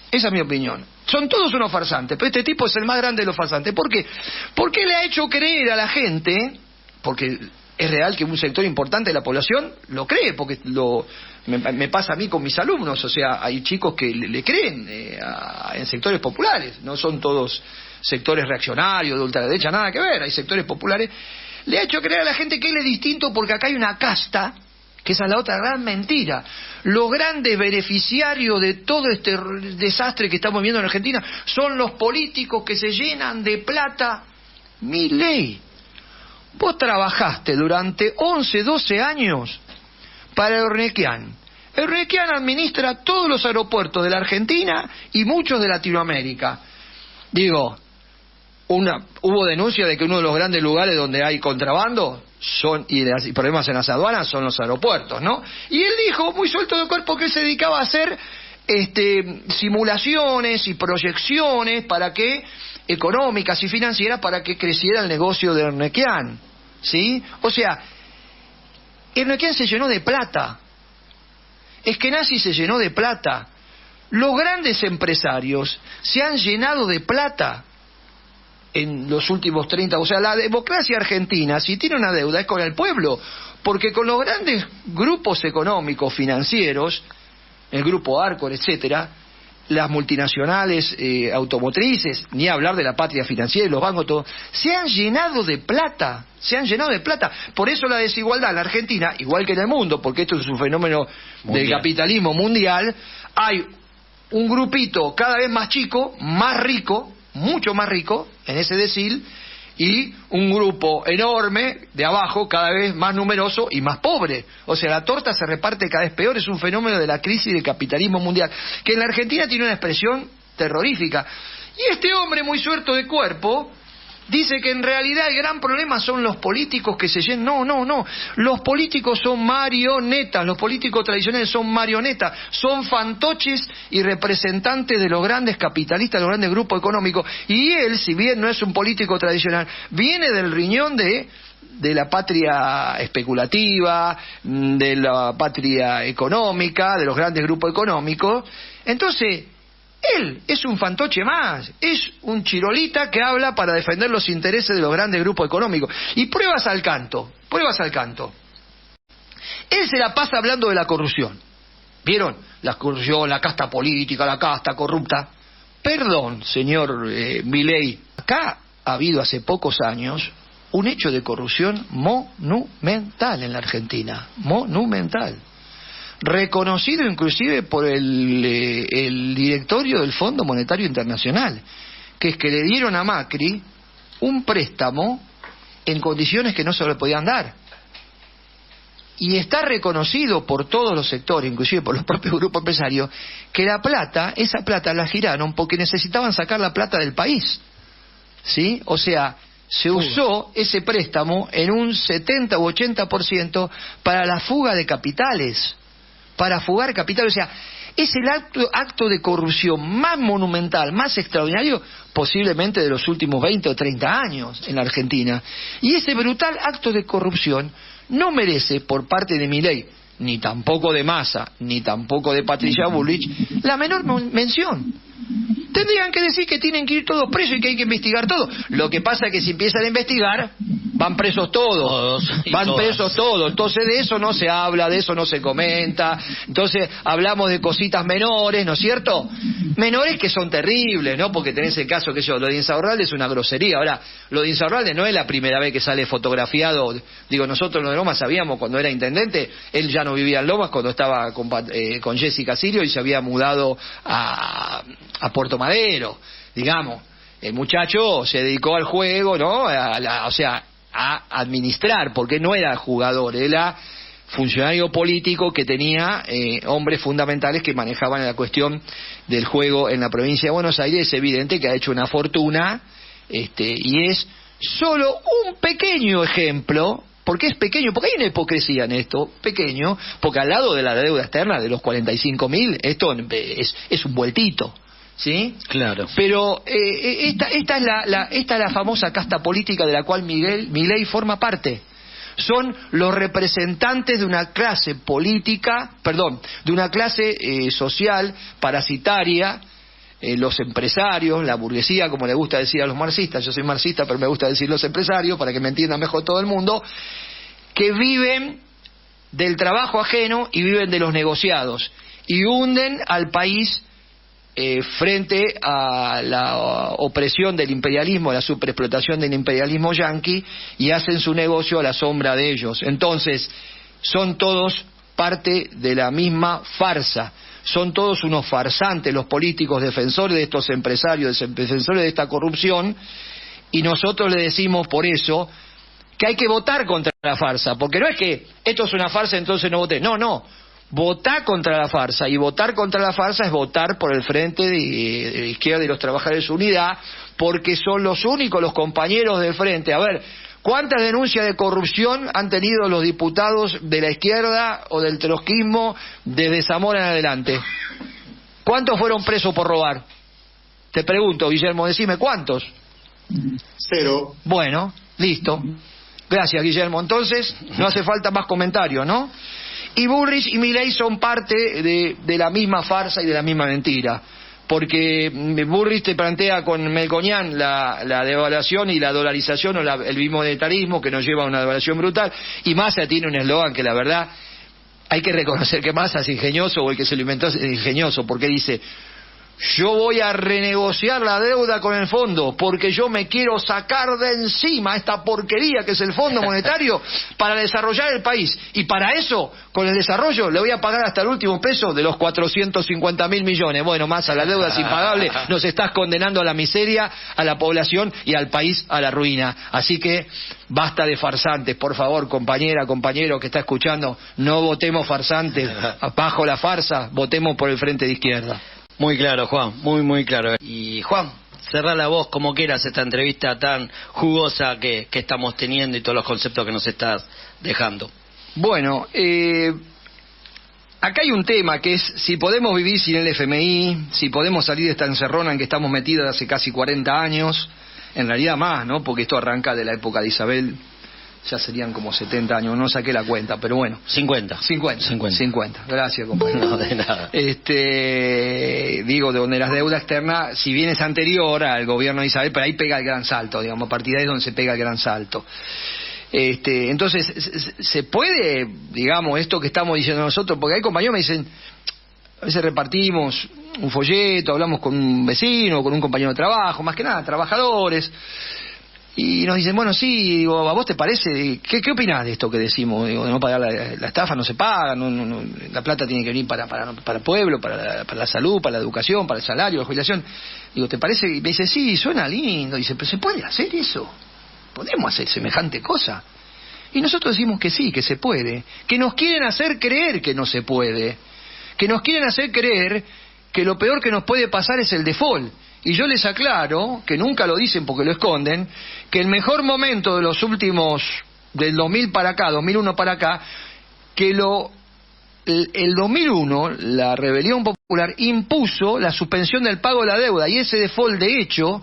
Esa es mi opinión. Son todos unos farsantes, pero este tipo es el más grande de los farsantes. ¿Por qué? Porque le ha hecho creer a la gente, porque es real que un sector importante de la población lo cree, porque me pasa a mí con mis alumnos, o sea, hay chicos que le creen en sectores populares, no son todos sectores reaccionarios, de ultraderecha, nada que ver, hay sectores populares. Le ha hecho creer a la gente que él es distinto porque acá hay una casta, que esa es la otra gran mentira. Los grandes beneficiarios de todo este desastre que estamos viendo en Argentina son los políticos que se llenan de plata. Milei, vos trabajaste durante 11, 12 años para Eurnequian. Eurnequian administra todos los aeropuertos de la Argentina y muchos de Latinoamérica. Digo, hubo denuncia de que uno de los grandes lugares donde hay contrabando y problemas en las aduanas son los aeropuertos, ¿no? Y él dijo, muy suelto de cuerpo, que él se dedicaba a hacer simulaciones y proyecciones económicas y financieras para que creciera el negocio de Eurnequian, ¿sí? O sea, Eurnequian se llenó de plata, Eskenazi se llenó de plata, los grandes empresarios se han llenado de plata en los últimos 30, o sea, la democracia argentina, si tiene una deuda, es con el pueblo, porque con los grandes grupos económicos, financieros, el grupo Arcor, etcétera, las multinacionales automotrices, ni hablar de la patria financiera y los bancos, todo, se han llenado de plata. Por eso la desigualdad en la Argentina, igual que en el mundo, porque esto es un fenómeno mundial del capitalismo mundial, hay un grupito cada vez más chico, más rico, mucho más rico en ese decil, y un grupo enorme de abajo, cada vez más numeroso y más pobre. O sea, la torta se reparte cada vez peor. Es un fenómeno de la crisis del capitalismo mundial, que en la Argentina tiene una expresión terrorífica. Y este hombre, muy suelto de cuerpo, dice que en realidad el gran problema son los políticos que se llenan. No. Los políticos son marionetas. Los políticos tradicionales son marionetas. Son fantoches y representantes de los grandes capitalistas, de los grandes grupos económicos. Y él, si bien no es un político tradicional, viene del riñón de la patria especulativa, de la patria económica, de los grandes grupos económicos. Entonces, él es un fantoche más, es un chirolita que habla para defender los intereses de los grandes grupos económicos. Y pruebas al canto. Él se la pasa hablando de la corrupción. ¿Vieron? La corrupción, la casta política, la casta corrupta. Perdón, señor Milei. Acá ha habido hace pocos años un hecho de corrupción monumental en la Argentina. Monumental. Reconocido inclusive por el directorio del Fondo Monetario Internacional, que es que le dieron a Macri un préstamo en condiciones que no se le podían dar. Y está reconocido por todos los sectores, inclusive por los propios grupos empresarios, que esa plata la giraron porque necesitaban sacar la plata del país, ¿sí? O sea, se usó ese préstamo en un 70 u 80% para la fuga de capitales, para fugar capitales. O sea, es el acto de corrupción más monumental, más extraordinario, posiblemente de los últimos 20 o 30 años en la Argentina. Y ese brutal acto de corrupción no merece por parte de Milei, ni tampoco de Massa, ni tampoco de Patricia Bullrich, la menor mención. Tendrían que decir que tienen que ir todos presos y que hay que investigar todo. Lo que pasa es que si empiezan a investigar, van presos todos. Van presos todos. Entonces de eso no se habla, de eso no se comenta. Entonces hablamos de cositas menores, ¿no es cierto? Menores que son terribles, ¿no? Porque tenés el caso que lo de Insaurralde es una grosería. Ahora, lo de Insaurralde no es la primera vez que sale fotografiado. Digo, nosotros en Lomas sabíamos cuando era intendente, él ya no vivía en Lomas cuando estaba con Jessica Sirio y se había mudado a Puerto Madero, digamos. El muchacho se dedicó al juego, ¿no? O sea, a administrar, porque no era jugador, era funcionario político que tenía hombres fundamentales que manejaban la cuestión del juego en la provincia de Buenos Aires. Es evidente que ha hecho una fortuna, y es solo un pequeño ejemplo. ¿Por qué es pequeño? Porque hay una hipocresía en esto, pequeño, porque al lado de la deuda externa de los 45.000, esto es un vueltito, ¿sí?
Claro.
Pero esta es la famosa casta política de la cual Milei forma parte. Son los representantes de una clase política, de una clase social parasitaria, los empresarios, la burguesía, como le gusta decir a los marxistas. Yo soy marxista, pero me gusta decir los empresarios, para que me entienda mejor todo el mundo, que viven del trabajo ajeno y viven de los negociados, y hunden al país frente a la opresión del imperialismo, la superexplotación del imperialismo yanqui, y hacen su negocio a la sombra de ellos. Entonces, son todos parte de la misma farsa. Son todos unos farsantes los políticos, defensores de estos empresarios, defensores de esta corrupción, y nosotros le decimos por eso que hay que votar contra la farsa, porque no es que esto es una farsa entonces no voté, no, votar contra la farsa, y votar contra la farsa es votar por el Frente de Izquierda y los Trabajadores Unidad, porque son los únicos, los compañeros del Frente. A ver, ¿cuántas denuncias de corrupción han tenido los diputados de la izquierda o del trotskismo desde Zamora en adelante? ¿Cuántos fueron presos por robar? Te pregunto, Guillermo, decime, ¿cuántos?
0.
Bueno, listo. Gracias, Guillermo. Entonces, no hace falta más comentarios, ¿no? Y Bullrich y Milei son parte de la misma farsa y de la misma mentira. Porque Bullrich te plantea con Melconian la devaluación y la dolarización o el bimonetarismo que nos lleva a una devaluación brutal, y Massa tiene un eslogan que la verdad hay que reconocer que Massa es ingenioso, o el que se lo inventó es ingenioso, porque dice: yo voy a renegociar la deuda con el fondo porque yo me quiero sacar de encima esta porquería que es el Fondo Monetario para desarrollar el país, y para eso, con el desarrollo, le voy a pagar hasta el último peso de los 450.000 millones. Bueno, Massa, la deuda es impagable, nos estás condenando a la miseria, a la población y al país a la ruina. Así que basta de farsantes, por favor, compañera, compañero que está escuchando, no votemos farsantes, bajo la farsa, votemos por el Frente de Izquierda.
Muy claro, Juan, muy claro. Y Juan, cerrá la voz como quieras esta entrevista tan jugosa que estamos teniendo y todos los conceptos que nos estás dejando.
Bueno, acá hay un tema que es si podemos vivir sin el FMI, si podemos salir de esta encerrona en que estamos metidos hace casi 40 años, en realidad más, ¿no? Porque esto arranca de la época de Isabel, ya serían como 70 años, no saqué la cuenta, pero bueno. 50. Gracias, compañero.
No, de nada.
Digo, de donde las deudas externas, si bien es anterior al gobierno de Isabel, pero ahí pega el gran salto, digamos, a partir de ahí es donde se pega el gran salto. Entonces, ¿se puede, digamos, esto que estamos diciendo nosotros? Porque hay compañeros que me dicen, a veces repartimos un folleto, hablamos con un vecino, con un compañero de trabajo, más que nada, trabajadores, y nos dicen, bueno, sí, digo, ¿a vos te parece? ¿Qué opinás de esto que decimos? Digo, de no pagar la estafa, no se paga, no, la plata tiene que venir para el pueblo, para la salud, para la educación, para el salario, la jubilación. Digo, ¿te parece? Y me dice, sí, suena lindo. Dice, pero ¿se puede hacer eso? ¿Podemos hacer semejante cosa? Y nosotros decimos que sí, que se puede. Que nos quieren hacer creer que no se puede. Que nos quieren hacer creer que lo peor que nos puede pasar es el default. Y yo les aclaro, que nunca lo dicen porque lo esconden, que el mejor momento de los últimos, del 2000 para acá, 2001 para acá, que el 2001, la rebelión popular impuso la suspensión del pago de la deuda, y ese default, de hecho,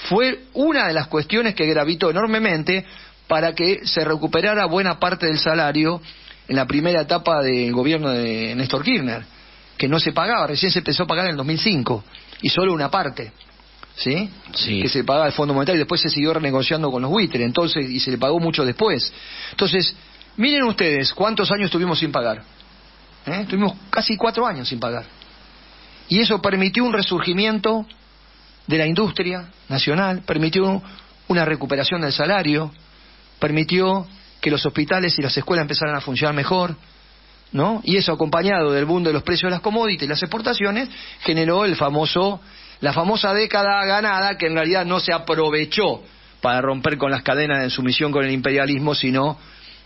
fue una de las cuestiones que gravitó enormemente para que se recuperara buena parte del salario en la primera etapa del gobierno de Néstor Kirchner, que no se pagaba, recién se empezó a pagar en el 2005, y solo una parte, ¿sí?
Sí.
Que se pagaba el Fondo Monetario, y después se siguió renegociando con los buitres, entonces, y se le pagó mucho después. Entonces, miren ustedes cuántos años tuvimos sin pagar. Tuvimos casi 4 años sin pagar. Y eso permitió un resurgimiento de la industria nacional, permitió una recuperación del salario, permitió que los hospitales y las escuelas empezaran a funcionar mejor, ¿no? Y eso, acompañado del boom de los precios de las commodities y las exportaciones, generó la famosa década ganada, que en realidad no se aprovechó para romper con las cadenas de sumisión con el imperialismo, sino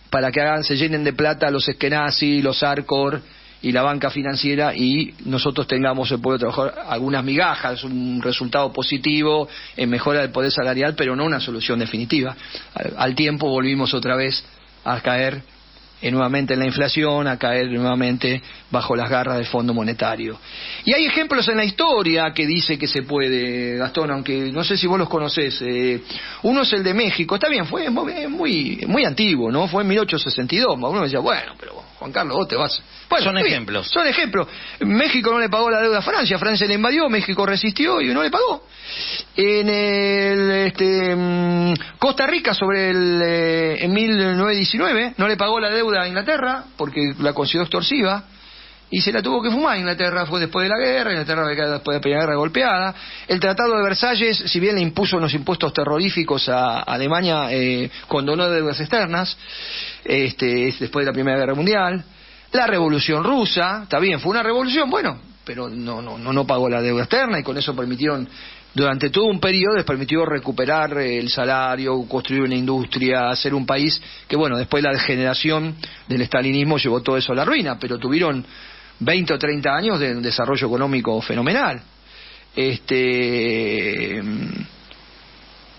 para que se llenen de plata los Eskenazi, los Arcor y la banca financiera, y nosotros tengamos, el pueblo trabajador, algunas migajas, un resultado positivo en mejora del poder salarial, pero no una solución definitiva. Al tiempo volvimos otra vez a caer nuevamente en la inflación, a caer nuevamente bajo las garras del Fondo Monetario. Y hay ejemplos en la historia que dice que se puede, Gastón, aunque no sé si vos los conocés. Uno es el de México, está bien, fue muy antiguo, ¿no? Fue en 1862, uno decía, bueno, pero Juan Carlos, vos te vas... Bueno,
son ejemplos.
Son ejemplos. México no le pagó la deuda a Francia, Francia le invadió, México resistió y no le pagó. En Costa Rica en 1919 no le pagó la deuda a Inglaterra porque la consideró extorsiva y se la tuvo que fumar. Inglaterra fue después de la guerra, Inglaterra después de la primera guerra golpeada. El Tratado de Versalles, si bien le impuso unos impuestos terroríficos a Alemania, condonó deudas externas después de la Primera Guerra Mundial. La Revolución Rusa, está bien, fue una revolución, bueno, pero no pagó la deuda externa, y con eso permitieron, durante todo un periodo, les permitió recuperar el salario, construir una industria, hacer un país que, bueno, después la degeneración del estalinismo llevó todo eso a la ruina, pero tuvieron 20 o 30 años de un desarrollo económico fenomenal.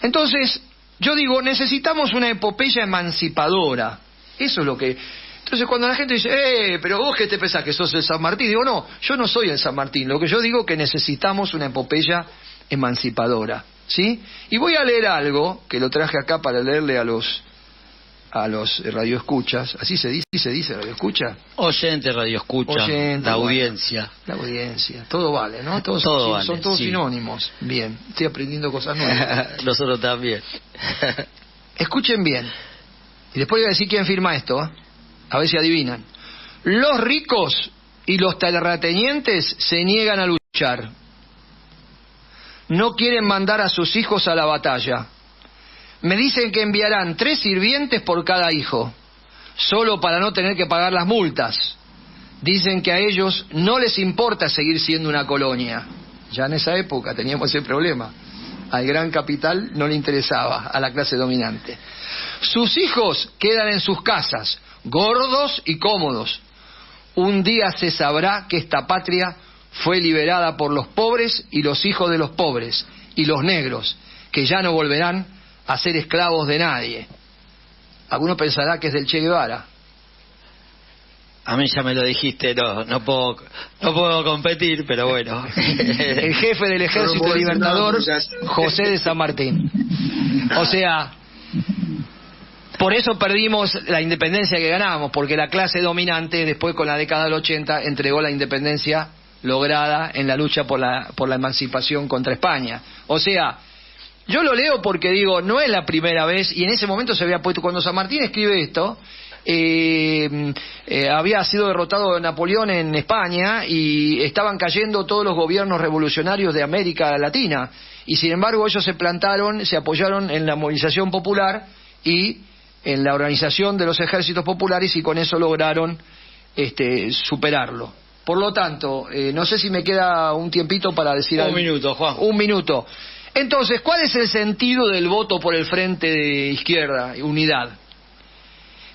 Entonces, yo digo, necesitamos una epopeya emancipadora. Eso es lo que... Entonces cuando la gente dice, pero vos qué te pensás, que sos el San Martín, digo, no, yo no soy el San Martín, lo que yo digo es que necesitamos una epopeya emancipadora, ¿sí? Y voy a leer algo, que lo traje acá para leerle a los radioescuchas, así se dice radioescucha.
Oyente, radioescucha, la audiencia.
La audiencia, todo vale, ¿no?
Todo vale,
son todos
sí.
Sinónimos. Bien, estoy aprendiendo cosas nuevas.
Nosotros también.
Escuchen bien, y después voy a decir quién firma esto, ¿eh? A ver si adivinan. Los ricos y los terratenientes se niegan a luchar. No quieren mandar a sus hijos a la batalla. Me dicen que enviarán 3 sirvientes por cada hijo, solo para no tener que pagar las multas. Dicen que a ellos no les importa seguir siendo una colonia. Ya en esa época teníamos ese problema. Al gran capital no le interesaba, a la clase dominante. Sus hijos quedan en sus casas, gordos y cómodos. Un día se sabrá que esta patria fue liberada por los pobres y los hijos de los pobres y los negros, que ya no volverán a ser esclavos de nadie. Alguno pensará que es del Che Guevara.
A mí ya me lo dijiste, no puedo competir, pero bueno.
El jefe del Ejército Libertador, José de San Martín. O sea, por eso perdimos la independencia que ganábamos, porque la clase dominante, después con la década del 80, entregó la independencia lograda en la lucha por la emancipación contra España. O sea, yo lo leo porque digo, no es la primera vez, y en ese momento se había puesto, cuando San Martín escribe esto, había sido derrotado Napoleón en España y estaban cayendo todos los gobiernos revolucionarios de América Latina, y sin embargo ellos se plantaron, se apoyaron en la movilización popular y en la organización de los ejércitos populares, y con eso lograron superarlo. Por lo tanto, no sé si me queda un tiempito para decir algo.
Un minuto, Juan.
Un minuto. Entonces, ¿cuál es el sentido del voto por el Frente de Izquierda, Unidad?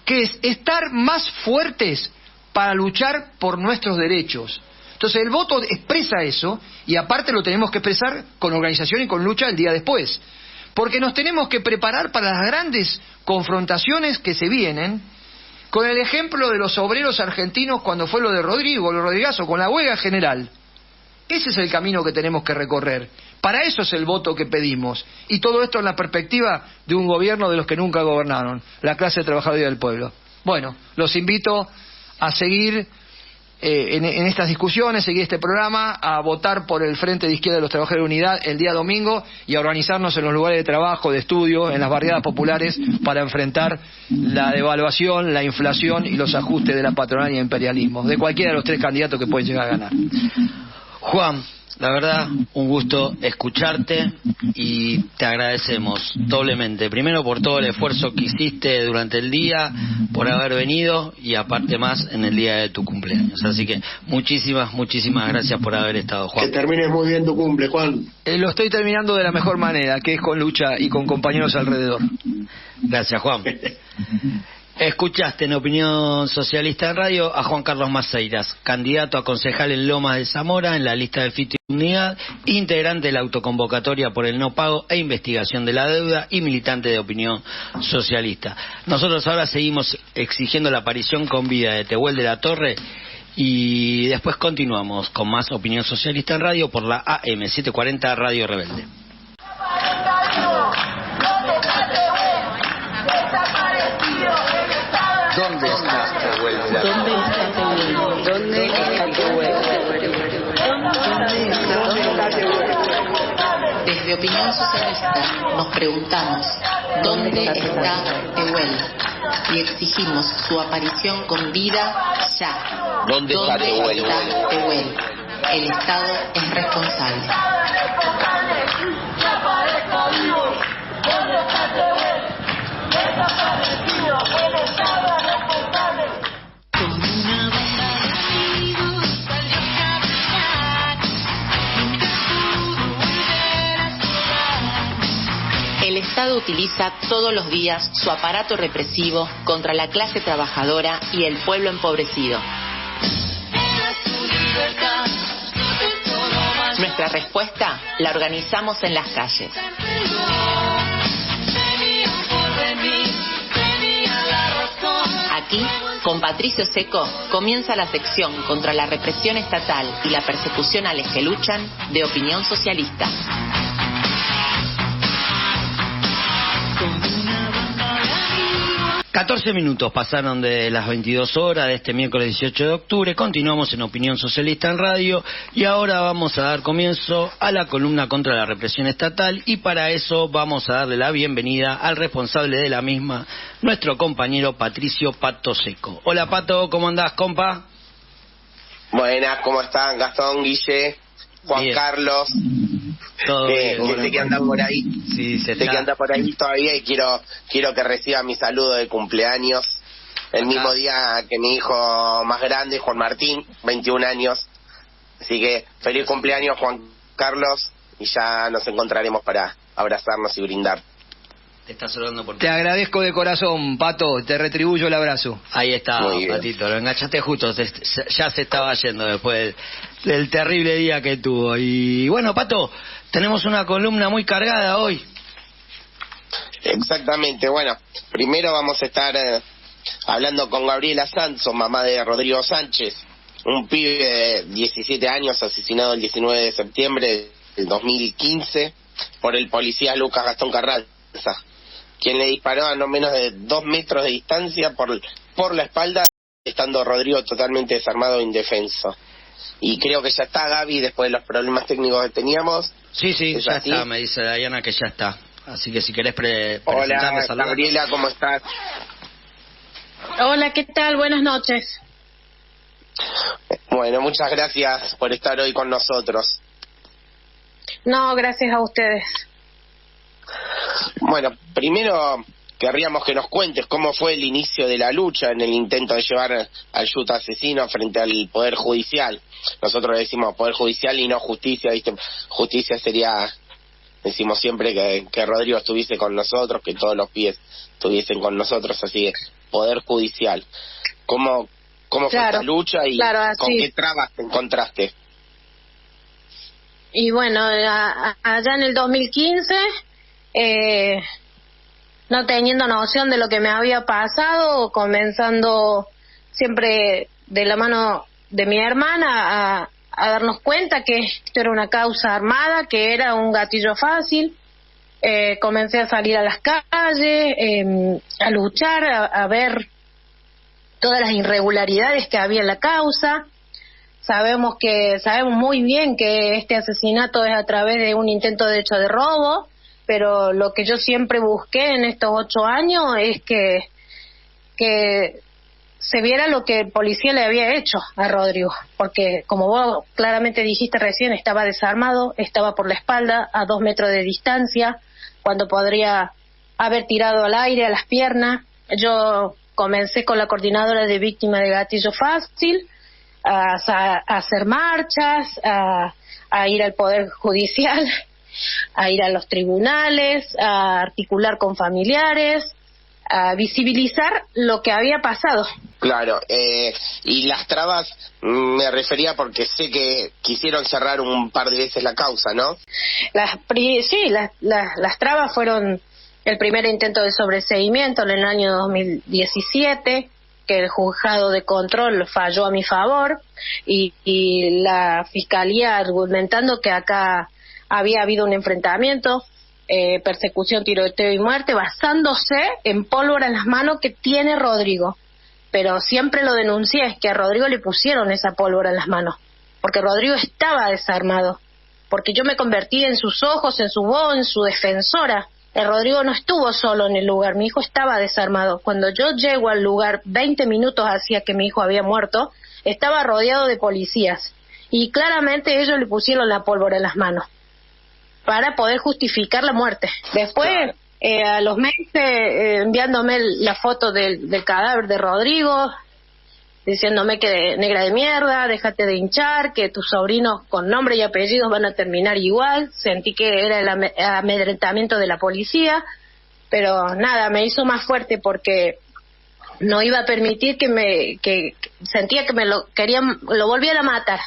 Que es estar más fuertes para luchar por nuestros derechos. Entonces el voto expresa eso, y aparte lo tenemos que expresar con organización y con lucha el día después, porque nos tenemos que preparar para las grandes confrontaciones que se vienen, con el ejemplo de los obreros argentinos cuando fue lo de Rodrigazo, con la huelga general. Ese es el camino que tenemos que recorrer. Para eso es el voto que pedimos. Y todo esto en la perspectiva de un gobierno de los que nunca gobernaron, la clase trabajadora del pueblo. Bueno, los invito a seguir en estas discusiones, seguir este programa, a votar por el Frente de Izquierda de los Trabajadores de Unidad el día domingo y a organizarnos en los lugares de trabajo, de estudio, en las barriadas populares para enfrentar la devaluación, la inflación y los ajustes de la patronal y el imperialismo, de cualquiera de los tres candidatos que pueden llegar a ganar.
Juan, la verdad, un gusto escucharte y te agradecemos doblemente. Primero por todo el esfuerzo que hiciste durante el día, por haber venido y aparte más en el día de tu cumpleaños. Así que muchísimas gracias por haber estado, Juan.
Que termines muy bien tu cumple, Juan.
Lo estoy terminando de la mejor manera, que es con lucha y con compañeros alrededor.
Gracias, Juan. Escuchaste en Opinión Socialista en Radio a Juan Carlos Maceiras, candidato a concejal en Lomas de Zamora en la lista del FIT Unidad, integrante de la autoconvocatoria por el no pago e investigación de la deuda y militante de Opinión Socialista. Nosotros ahora seguimos exigiendo la aparición con vida de Tehuel de la Torre y después continuamos con más Opinión Socialista en Radio por la AM 740 Radio Rebelde.
¿Dónde está Tehuel?
¿Dónde está Tehuel? Desde Opinión Socialista nos preguntamos ¿dónde está Tehuel? Y exigimos su aparición con vida ya.
¿Dónde está Tehuel?
El Estado es responsable. El Estado utiliza todos los días su aparato represivo contra la clase trabajadora y el pueblo empobrecido. Nuestra respuesta la organizamos en las calles. Aquí, con Patricio Seco, comienza la sección contra la represión estatal y la persecución a los que luchan de Opinión Socialista.
...14 pasaron de las 22 horas de este miércoles 18 de octubre... ...continuamos en Opinión Socialista en Radio... ...y ahora vamos a dar comienzo a la columna contra la represión estatal... ...y para eso vamos a darle la bienvenida al responsable de la misma... ...nuestro compañero Patricio Pato Seco. Hola Pato, ¿cómo andás, compa?
Buenas, ¿cómo están? Gastón, Guille, Juan
Bien.
Carlos...
Todo bien,
que sé que anda por ahí.
Sí, sé
que anda por ahí todavía y quiero que reciba mi saludo de cumpleaños el mismo día que mi hijo más grande, Juan Martín, 21 años. Así que feliz cumpleaños, Juan Carlos, y ya nos encontraremos para abrazarnos y brindar.
Te está saludando por...
Te agradezco de corazón, Pato, te retribuyo el abrazo.
Ahí está, Patito, lo enganchaste justo, ya se estaba yendo después del terrible día que tuvo. Y bueno, Pato, tenemos una columna muy cargada hoy.
Exactamente, bueno, primero vamos a estar hablando con Gabriela Sanso, mamá de Rodrigo Sánchez, un pibe de 17 años asesinado el 19 de septiembre del 2015 por el policía Lucas Gastón Carranza, quien le disparó a no menos de 2 metros de distancia por la espalda, estando Rodrigo totalmente desarmado e indefenso. Y creo que ya está, Gaby, después de los problemas técnicos que teníamos.
Sí, ya
así?
está, me dice Diana que ya está. Así que si querés
Hola,
presentarme,
Gabriela, ¿cómo estás?
Hola, ¿qué tal? Buenas noches.
Bueno, muchas gracias por estar hoy con nosotros.
No, gracias a ustedes.
Bueno, primero querríamos que nos cuentes cómo fue el inicio de la lucha en el intento de llevar al yuta asesino frente al Poder Judicial. Nosotros decimos Poder Judicial y no justicia, ¿viste? Justicia sería, decimos siempre que Rodrigo estuviese con nosotros, que todos los pies estuviesen con nosotros, así que Poder Judicial. ¿Cómo ¿Cómo fue esta lucha y con qué trabas te encontraste?
Y bueno, allá en el 2015, no teniendo noción de lo que me había pasado, comenzando siempre de la mano de mi hermana a darnos cuenta que esto era una causa armada, que era un gatillo fácil. Comencé a salir a las calles, a luchar, a ver todas las irregularidades que había en la causa. Sabemos muy bien que este asesinato es a través de un intento de hecho de robo, pero lo que yo siempre busqué en estos 8 años es que se viera lo que el policía le había hecho a Rodrigo, porque como vos claramente dijiste recién, estaba desarmado, estaba por la espalda, a 2 metros de distancia, cuando podría haber tirado al aire, a las piernas. Yo comencé con la coordinadora de víctimas de gatillo fácil, a hacer marchas, a ir al Poder Judicial, a ir a los tribunales, a articular con familiares, a visibilizar lo que había pasado.
Claro, y las trabas me refería porque sé que quisieron cerrar un par de veces la causa, ¿no?
Las trabas fueron el primer intento de sobreseimiento en el año 2017, que el juzgado de control falló a mi favor, y la fiscalía argumentando que acá había habido un enfrentamiento, persecución, tiroteo y muerte, basándose en pólvora en las manos que tiene Rodrigo. Pero siempre lo denuncié, es que a Rodrigo le pusieron esa pólvora en las manos, porque Rodrigo estaba desarmado, porque yo me convertí en sus ojos, en su voz, en su defensora. El Rodrigo no estuvo solo en el lugar, mi hijo estaba desarmado. Cuando yo llego al lugar, 20 minutos hacía que mi hijo había muerto, estaba rodeado de policías, y claramente ellos le pusieron la pólvora en las manos para poder justificar la muerte. Después, a los meses, enviándome la foto del cadáver de Rodrigo, diciéndome que negra de mierda, déjate de hinchar, que tus sobrinos con nombre y apellidos van a terminar igual. Sentí que era el amedrentamiento de la policía, pero nada, me hizo más fuerte porque no iba a permitir que sentía que me lo volvían a matar,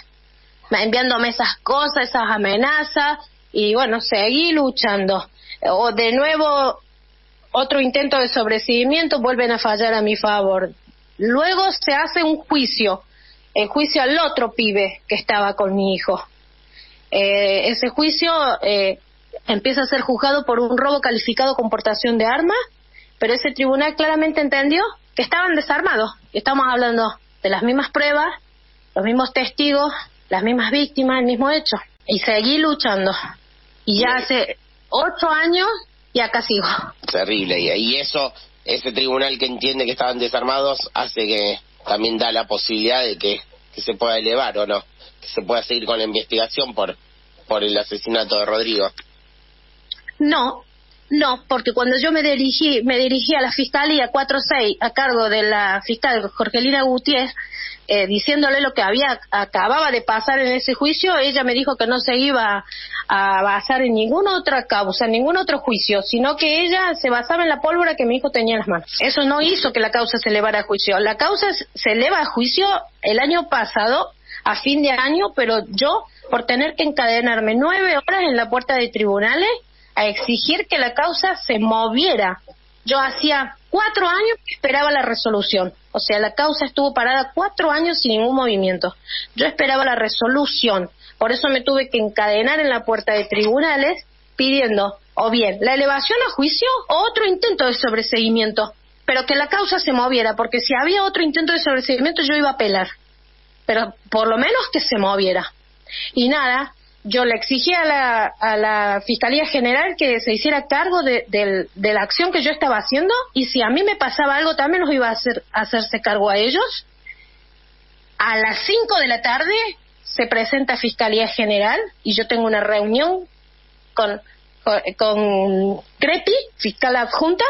enviándome esas cosas, esas amenazas. Y bueno, seguí luchando. O de nuevo, otro intento de sobreseimiento, vuelven a fallar a mi favor. Luego se hace un juicio, el juicio al otro pibe que estaba con mi hijo. Ese juicio empieza a ser juzgado por un robo calificado con portación de arma, pero ese tribunal claramente entendió que estaban desarmados. Estamos hablando de las mismas pruebas, los mismos testigos, las mismas víctimas, el mismo hecho. Y seguí luchando. Y ya hace 8 años y acá sigo.
Terrible. Y eso, ese tribunal que entiende que estaban desarmados, hace que también da la posibilidad de que se pueda elevar, ¿o no? Que se pueda seguir con la investigación por el asesinato de Rodrigo.
No, porque cuando yo me dirigí a la Fiscalía 46 a cargo de la fiscal Jorgelina Gutiérrez, diciéndole lo que acababa de pasar en ese juicio, ella me dijo que no se iba a basar en ninguna otra causa, en ningún otro juicio, sino que ella se basaba en la pólvora que mi hijo tenía en las manos. Eso no hizo que la causa se elevara a juicio. La causa se eleva a juicio el año pasado, a fin de año, pero yo, por tener que encadenarme 9 horas en la puerta de tribunales a exigir que la causa se moviera. Yo hacía 4 años que esperaba la resolución. O sea, la causa estuvo parada 4 años sin ningún movimiento. Yo esperaba la resolución. Por eso me tuve que encadenar en la puerta de tribunales pidiendo o bien la elevación a juicio o otro intento de sobreseimiento. Pero que la causa se moviera, porque si había otro intento de sobreseimiento yo iba a apelar. Pero por lo menos que se moviera. Y nada, yo le exigí a la Fiscalía General que se hiciera cargo de la acción que yo estaba haciendo, y si a mí me pasaba algo también los iba a hacerse cargo a ellos. A las 5 de la tarde se presenta Fiscalía General y yo tengo una reunión con Crepi, fiscal adjunta,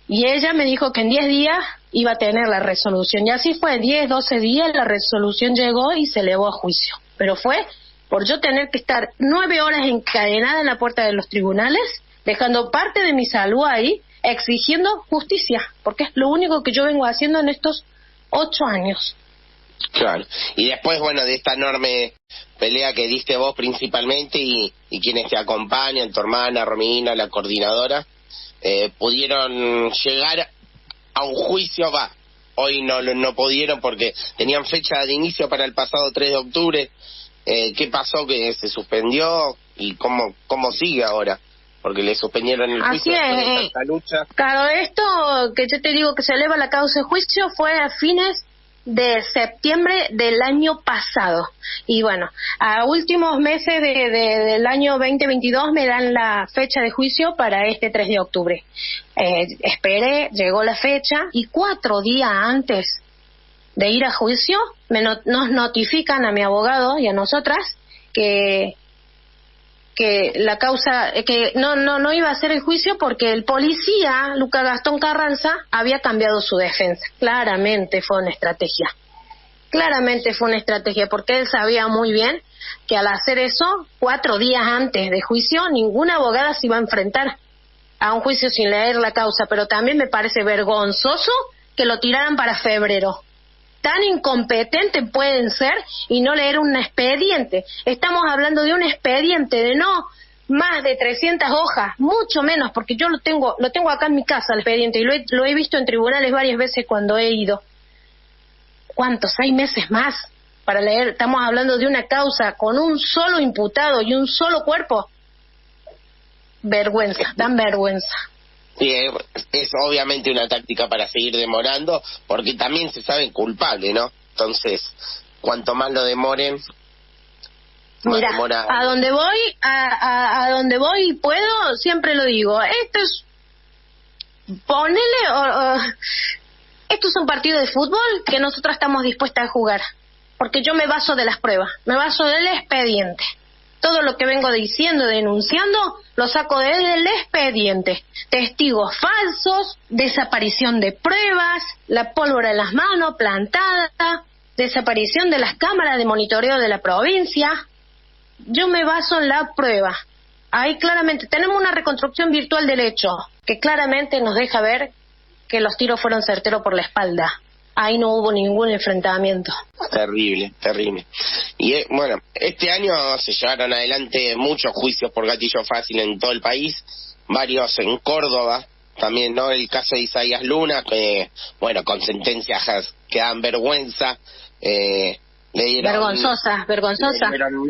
y ella me dijo que en 10 días iba a tener la resolución. Y así fue, 10, 12 días la resolución llegó y se elevó a juicio. Pero fue por yo tener que estar 9 horas encadenada en la puerta de los tribunales, dejando parte de mi salud ahí, exigiendo justicia, porque es lo único que yo vengo haciendo en estos 8 años.
Claro. Y después, bueno, de esta enorme pelea que diste vos principalmente y quienes te acompañan, tu hermana, Romina, la coordinadora, pudieron llegar a un juicio, hoy no pudieron porque tenían fecha de inicio para el pasado 3 de octubre. ¿Qué pasó? ¿Que se suspendió? ¿Y cómo sigue ahora? Porque le suspendieron el juicio después de tanta lucha.
Claro, esto que yo te digo que se eleva la causa de juicio fue a fines de septiembre del año pasado. Y bueno, a últimos meses del año 2022 me dan la fecha de juicio para este 3 de octubre. Esperé, llegó la fecha y 4 días antes de ir a juicio nos notifican a mi abogado y a nosotras que la causa, que no iba a hacer el juicio porque el policía, Lucas Gastón Carranza, había cambiado su defensa. Claramente fue una estrategia, porque él sabía muy bien que al hacer eso, 4 días antes de juicio, ninguna abogada se iba a enfrentar a un juicio sin leer la causa, pero también me parece vergonzoso que lo tiraran para febrero. Tan incompetentes pueden ser y no leer un expediente. Estamos hablando de un expediente de no más de 300 hojas, mucho menos, porque yo lo tengo acá en mi casa el expediente y lo he visto en tribunales varias veces cuando he ido. ¿Cuántos? 6 meses más para leer. Estamos hablando de una causa con un solo imputado y un solo cuerpo. Vergüenza, dan vergüenza.
Sí, es obviamente una táctica para seguir demorando, porque también se sabe culpable, ¿no? Entonces, cuanto más lo demoren,
mira, a donde voy y puedo, siempre lo digo, esto es es un partido de fútbol que nosotros estamos dispuestas a jugar, porque yo me baso de las pruebas, me baso del expediente. Todo lo que vengo diciendo, denunciando, lo saco desde el expediente. Testigos falsos, desaparición de pruebas, la pólvora en las manos plantada, desaparición de las cámaras de monitoreo de la provincia. Yo me baso en la prueba. Ahí claramente tenemos una reconstrucción virtual del hecho, que claramente nos deja ver que los tiros fueron certeros por la espalda. Ahí no hubo ningún enfrentamiento.
Terrible. Y bueno, este año se llevaron adelante muchos juicios por gatillo fácil en todo el país, varios en Córdoba, también, ¿no? El caso de Isaías Luna, bueno, con sentencias que dan vergüenza, le dieron...
Vergonzosa.
Le dieron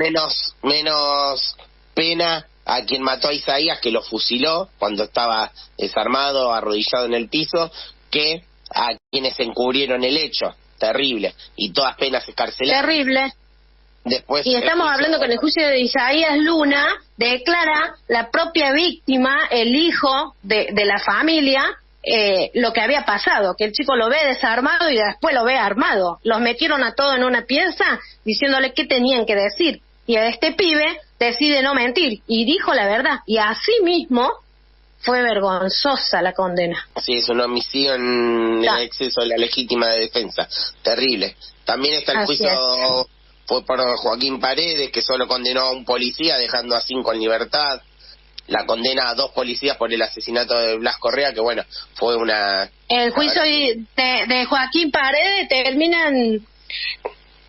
menos pena a quien mató a Isaías, que lo fusiló cuando estaba desarmado, arrodillado en el piso, que a quienes encubrieron el hecho. Terrible. Y todas penas escarceladas.
Terrible.
Después,
y estamos hablando que en el juicio de Isaías Luna declara la propia víctima, el hijo de la familia, lo que había pasado, que el chico lo ve desarmado y después lo ve armado. Los metieron a todos en una pieza diciéndole qué tenían que decir. Y a este pibe decide no mentir y dijo la verdad. Y así mismo fue vergonzosa la condena.
Sí, es un homicidio en el exceso de la legítima defensa. Terrible. También está el juicio, fue por Joaquín Paredes, que solo condenó a un policía, dejando a 5 en libertad. La condena a 2 policías por el asesinato de Blas Correa, que bueno, fue una...
El juicio de Joaquín Paredes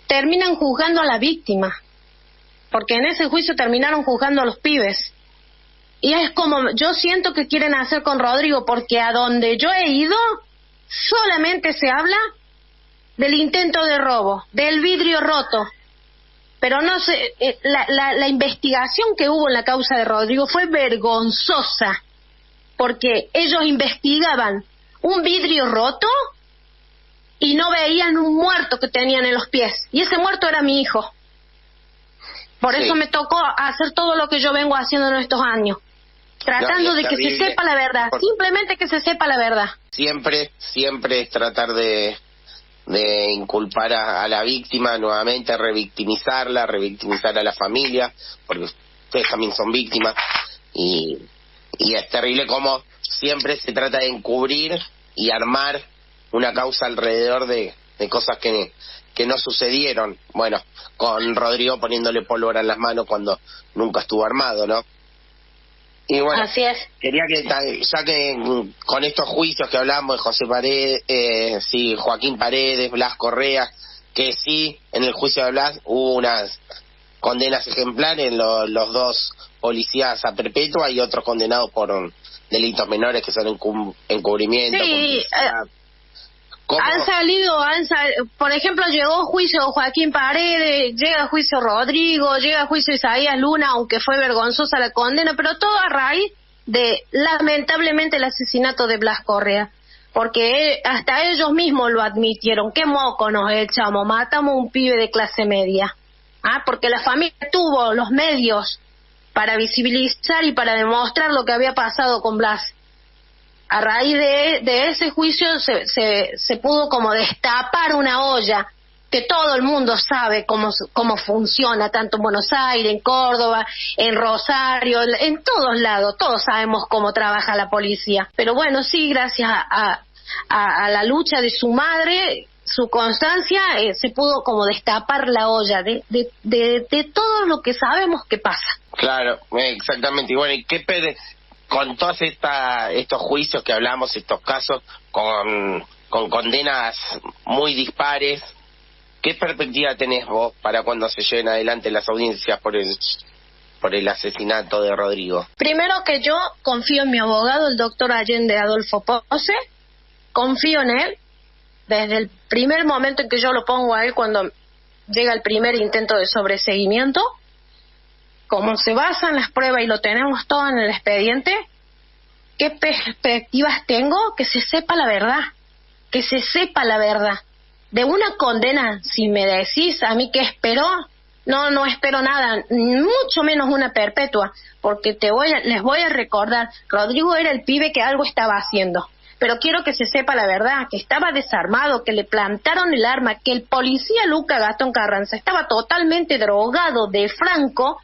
terminan juzgando a la víctima, porque en ese juicio terminaron juzgando a los pibes. Y es como yo siento que quieren hacer con Rodrigo, porque a donde yo he ido solamente se habla del intento de robo, del vidrio roto, pero no sé, la investigación que hubo en la causa de Rodrigo fue vergonzosa, porque ellos investigaban un vidrio roto y no veían un muerto que tenían en los pies, y ese muerto era mi hijo. Por eso me tocó hacer todo lo que yo vengo haciendo en estos años, tratando de que se sepa la verdad, simplemente que se sepa la verdad.
Siempre es tratar de inculpar a la víctima nuevamente, revictimizar a la familia, porque ustedes también son víctimas, y es terrible como siempre se trata de encubrir y armar una causa alrededor de cosas que no sucedieron. Bueno, con Rodrigo poniéndole pólvora en las manos cuando nunca estuvo armado, ¿no? Y bueno,
así es.
quería que, ya que con estos juicios que hablamos de José Paredes, Joaquín Paredes, Blas Correa, que sí, en el juicio de Blas hubo unas condenas ejemplares, los dos policías a perpetua y otros condenados por delitos menores que son encubrimiento.
Sí, han salido, por ejemplo, llegó juicio Joaquín Paredes, llega juicio Rodrigo, llega juicio Isaías Luna, aunque fue vergonzosa la condena, pero todo a raíz de, lamentablemente, el asesinato de Blas Correa, porque hasta ellos mismos lo admitieron. Qué moco nos echamos, matamos un pibe de clase media, porque la familia tuvo los medios para visibilizar y para demostrar lo que había pasado con Blas. A raíz de ese juicio se pudo como destapar una olla que todo el mundo sabe cómo funciona, tanto en Buenos Aires, en Córdoba, en Rosario, en todos lados. Todos sabemos cómo trabaja la policía. Pero bueno, sí, gracias a la lucha de su madre, su constancia, se pudo como destapar la olla de todo lo que sabemos que pasa.
Claro, exactamente. Y bueno, ¿y qué con todos estos juicios que hablamos, estos casos con condenas muy dispares, qué perspectiva tenés vos para cuando se lleven adelante las audiencias por el asesinato de Rodrigo?
Primero que yo confío en mi abogado, el doctor Allende Adolfo Pose, confío en él desde el primer momento en que yo lo pongo a él, cuando llega el primer intento de sobreseguimiento. Como se basan las pruebas y lo tenemos todo en el expediente, ¿qué perspectivas tengo? Que se sepa la verdad, que se sepa la verdad. De una condena, si me decís a mí qué espero, no espero nada, mucho menos una perpetua, porque les voy a recordar, Rodrigo era el pibe que algo estaba haciendo, pero quiero que se sepa la verdad, que estaba desarmado, que le plantaron el arma, que el policía Luca Gastón Carranza estaba totalmente drogado de Franco,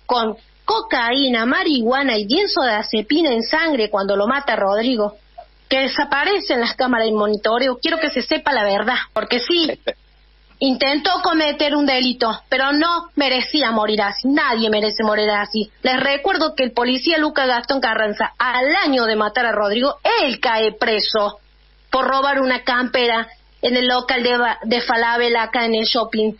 con cocaína, marihuana y benzodiazepina en sangre cuando lo mata Rodrigo, que desaparece en las cámaras de monitoreo. Quiero que se sepa la verdad, porque sí, intentó cometer un delito, pero no merecía morir así, nadie merece morir así. Les recuerdo que el policía Luca Gastón Carranza, al año de matar a Rodrigo, él cae preso por robar una campera en el local de Falabella acá en el shopping.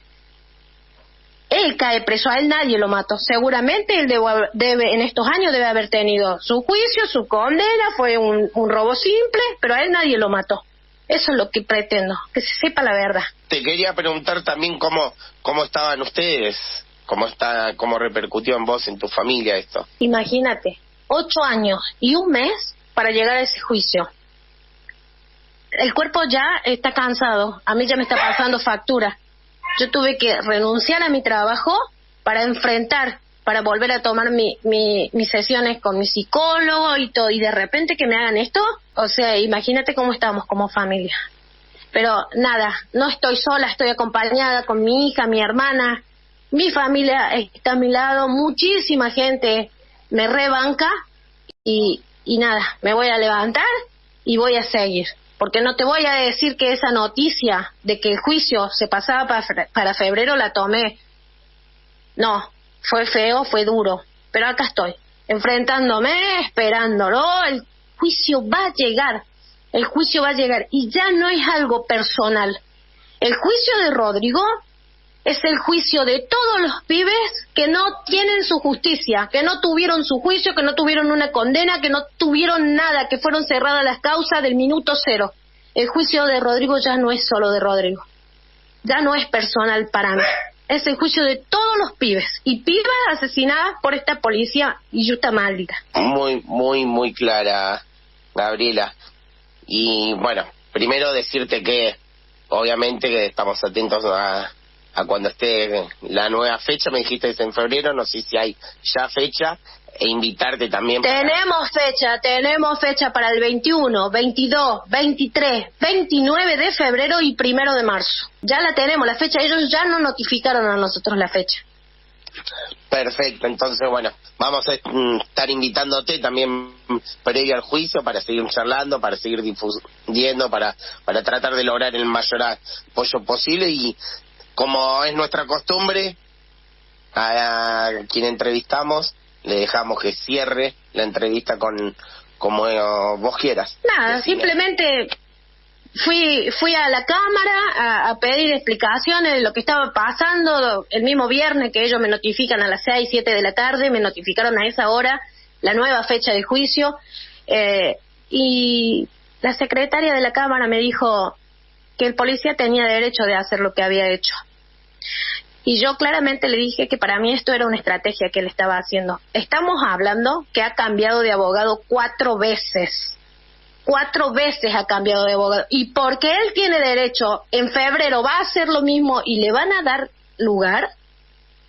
Él cae preso, a él nadie lo mató. Seguramente él debe en estos años debe haber tenido su juicio, su condena, fue un robo simple, pero a él nadie lo mató. Eso es lo que pretendo, que se sepa la verdad.
Te quería preguntar también cómo estaban ustedes, cómo repercutió en vos, en tu familia esto.
Imagínate, 8 años y un mes para llegar a ese juicio. El cuerpo ya está cansado, a mí ya me está pasando factura. Yo tuve que renunciar a mi trabajo para volver a tomar mis sesiones con mi psicólogo y todo, y de repente que me hagan esto, o sea, imagínate cómo estamos como familia. Pero nada, no estoy sola, estoy acompañada con mi hija, mi hermana, mi familia está a mi lado, muchísima gente me rebanca y nada, me voy a levantar y voy a seguir. Porque no te voy a decir que esa noticia de que el juicio se pasaba para febrero la tomé. No, fue feo, fue duro, pero acá estoy, enfrentándome, esperándolo. El juicio va a llegar, y ya no es algo personal. El juicio de Rodrigo es el juicio de todos los pibes que no tienen su justicia, que no tuvieron su juicio, que no tuvieron una condena, que no tuvieron nada, que fueron cerradas las causas del minuto cero. El juicio de Rodrigo ya no es solo de Rodrigo, ya no es personal para mí, es el juicio de todos los pibes y pibas asesinadas por esta policía injusta, maldita.
Muy, muy, muy clara, Gabriela. Y bueno, primero decirte que obviamente que estamos atentos a cuando esté la nueva fecha. Me dijiste que es en febrero, no sé si hay ya fecha, e invitarte también.
Tenemos fecha para el 21, 22, 23, 29 de febrero y 1 de marzo. Ya la tenemos, la fecha, ellos ya nos notificaron a nosotros la fecha.
Perfecto, entonces bueno, vamos a estar invitándote también previo al juicio para seguir charlando, para seguir difundiendo, para tratar de lograr el mayor apoyo posible. Y como es nuestra costumbre, a quien entrevistamos le dejamos que cierre la entrevista con como vos quieras.
Nada, simplemente fui a la cámara a pedir explicaciones de lo que estaba pasando. El mismo viernes que ellos me notifican a las 6, 7 de la tarde, me notificaron a esa hora la nueva fecha de juicio, y la secretaria de la cámara me dijo que el policía tenía derecho de hacer lo que había hecho. Y yo claramente le dije que para mí esto era una estrategia que él estaba haciendo. Estamos hablando que ha cambiado de abogado 4 veces. 4 veces ha cambiado de abogado. Y porque él tiene derecho, en febrero va a hacer lo mismo y le van a dar lugar.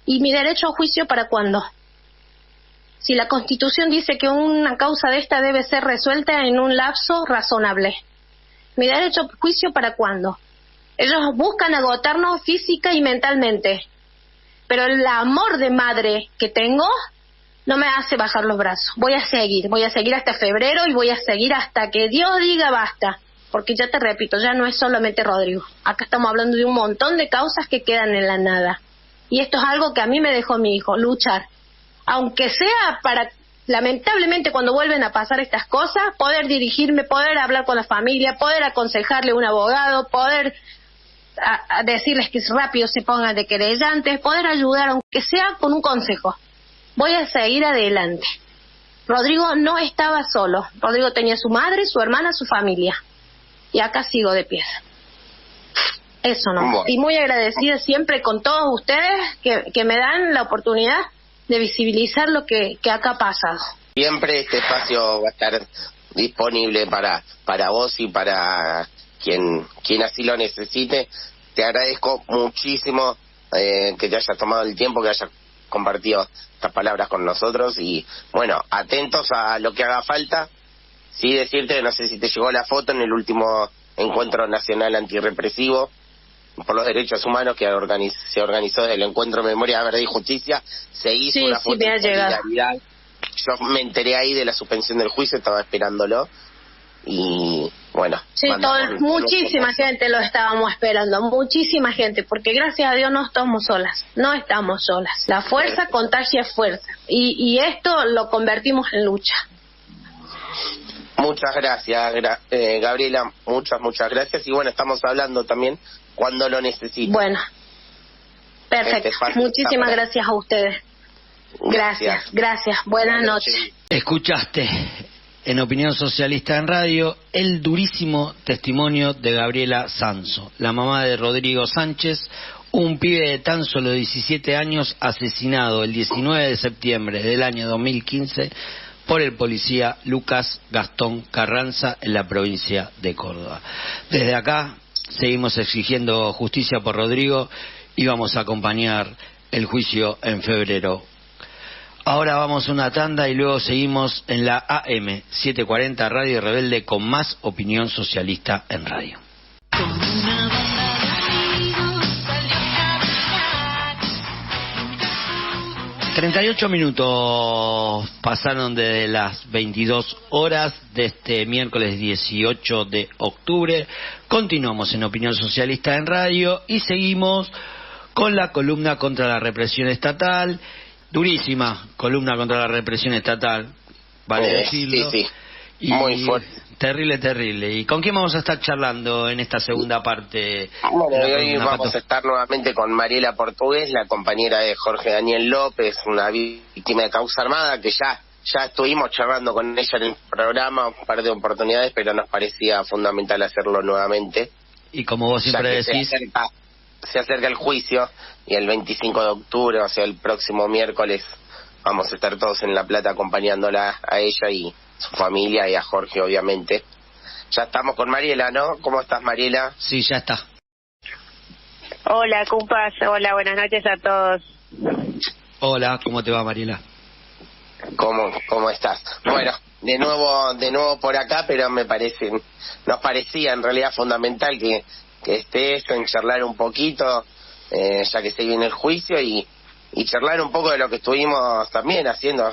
¿Y mi derecho a juicio para cuándo? Si la Constitución dice que una causa de esta debe ser resuelta en un lapso razonable. ¿Mi derecho a juicio para cuándo? Ellos buscan agotarnos física y mentalmente. Pero el amor de madre que tengo no me hace bajar los brazos. Voy a seguir hasta febrero y voy a seguir hasta que Dios diga basta. Porque ya te repito, ya no es solamente Rodrigo. Acá estamos hablando de un montón de causas que quedan en la nada. Y esto es algo que a mí me dejó mi hijo, luchar. Aunque sea para, lamentablemente cuando vuelven a pasar estas cosas, poder dirigirme, poder hablar con la familia, poder aconsejarle a un abogado, poder a decirles que rápido se pongan de querellantes, poder ayudar, aunque sea con un consejo. Voy a seguir adelante. Rodrigo no estaba solo. Rodrigo tenía su madre, su hermana, su familia. Y acá sigo de pie. Eso no. Bueno. Y muy agradecida siempre con todos ustedes que me dan la oportunidad de visibilizar lo que acá ha pasado.
Siempre este espacio va a estar disponible para vos y para quien así lo necesite. Te agradezco muchísimo que te hayas tomado el tiempo, que hayas compartido estas palabras con nosotros y bueno, atentos a lo que haga falta. Sí, decirte que no sé si te llegó la foto en el último encuentro nacional antirrepresivo por los derechos humanos que se organizó desde el Encuentro Memoria, Verdad y Justicia. Se hizo una foto de solidaridad. Yo me enteré ahí de la suspensión del juicio, estaba esperándolo y bueno,
sí, muchísima gente lo estábamos esperando, muchísima gente, porque gracias a Dios no estamos solas. La fuerza contagia fuerza y esto lo convertimos en lucha.
Muchas gracias, Gabriela, muchas gracias y bueno, estamos hablando también cuando lo necesiten.
Bueno, perfecto, muchísimas gracias a ustedes. Gracias, buenas noches.
Escuchaste en Opinión Socialista en Radio el durísimo testimonio de Gabriela Sanso, la mamá de Rodrigo Sánchez, un pibe de tan solo 17 años asesinado el 19 de septiembre del año 2015 por el policía Lucas Gastón Carranza en la provincia de Córdoba. Desde acá seguimos exigiendo justicia por Rodrigo y vamos a acompañar el juicio en febrero. Ahora vamos a una tanda y luego seguimos en la AM 740 Radio Rebelde con más Opinión Socialista en Radio. 38 minutos pasaron de las 22 horas de este miércoles 18 de octubre. Continuamos en Opinión Socialista en Radio y seguimos con la columna contra la represión estatal. Durísima columna contra la represión estatal, vale decirlo.
Sí. Y muy fuerte.
Terrible. ¿Y con quién vamos a estar charlando en esta segunda parte?
Bueno, hoy vamos a estar nuevamente con Mariela Portugués, la compañera de Jorge Daniel López, una víctima de causa armada, que ya estuvimos charlando con ella en el programa un par de oportunidades, pero nos parecía fundamental hacerlo nuevamente.
Y como vos siempre decís,
se acerca el juicio y el 25 de octubre, o sea, el próximo miércoles, vamos a estar todos en La Plata acompañándola a ella y su familia y a Jorge, obviamente. Ya estamos con Mariela, ¿no? ¿Cómo estás, Mariela?
Sí, ya está.
Hola, compas. Hola, buenas noches a todos.
Hola, ¿cómo te va, Mariela?
¿Cómo estás? Bueno, de nuevo por acá, pero nos parecía en realidad fundamental que esté esto, en charlar un poquito, ya que se viene el juicio y charlar un poco de lo que estuvimos también haciendo.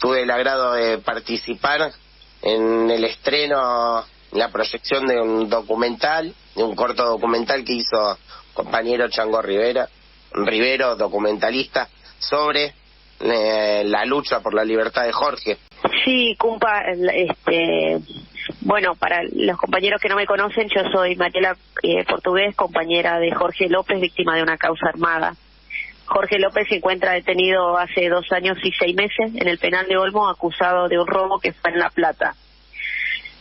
Tuve el agrado de participar en el estreno, en la proyección de un corto documental que hizo compañero Chango Rivero, documentalista, sobre la lucha por la libertad de Jorge.
Sí, Cumpa, bueno, para los compañeros que no me conocen, yo soy Mariela Portugués, compañera de Jorge López, víctima de una causa armada. Jorge López se encuentra detenido hace 2 años y 6 meses en el penal de Olmo, acusado de un robo que fue en La Plata.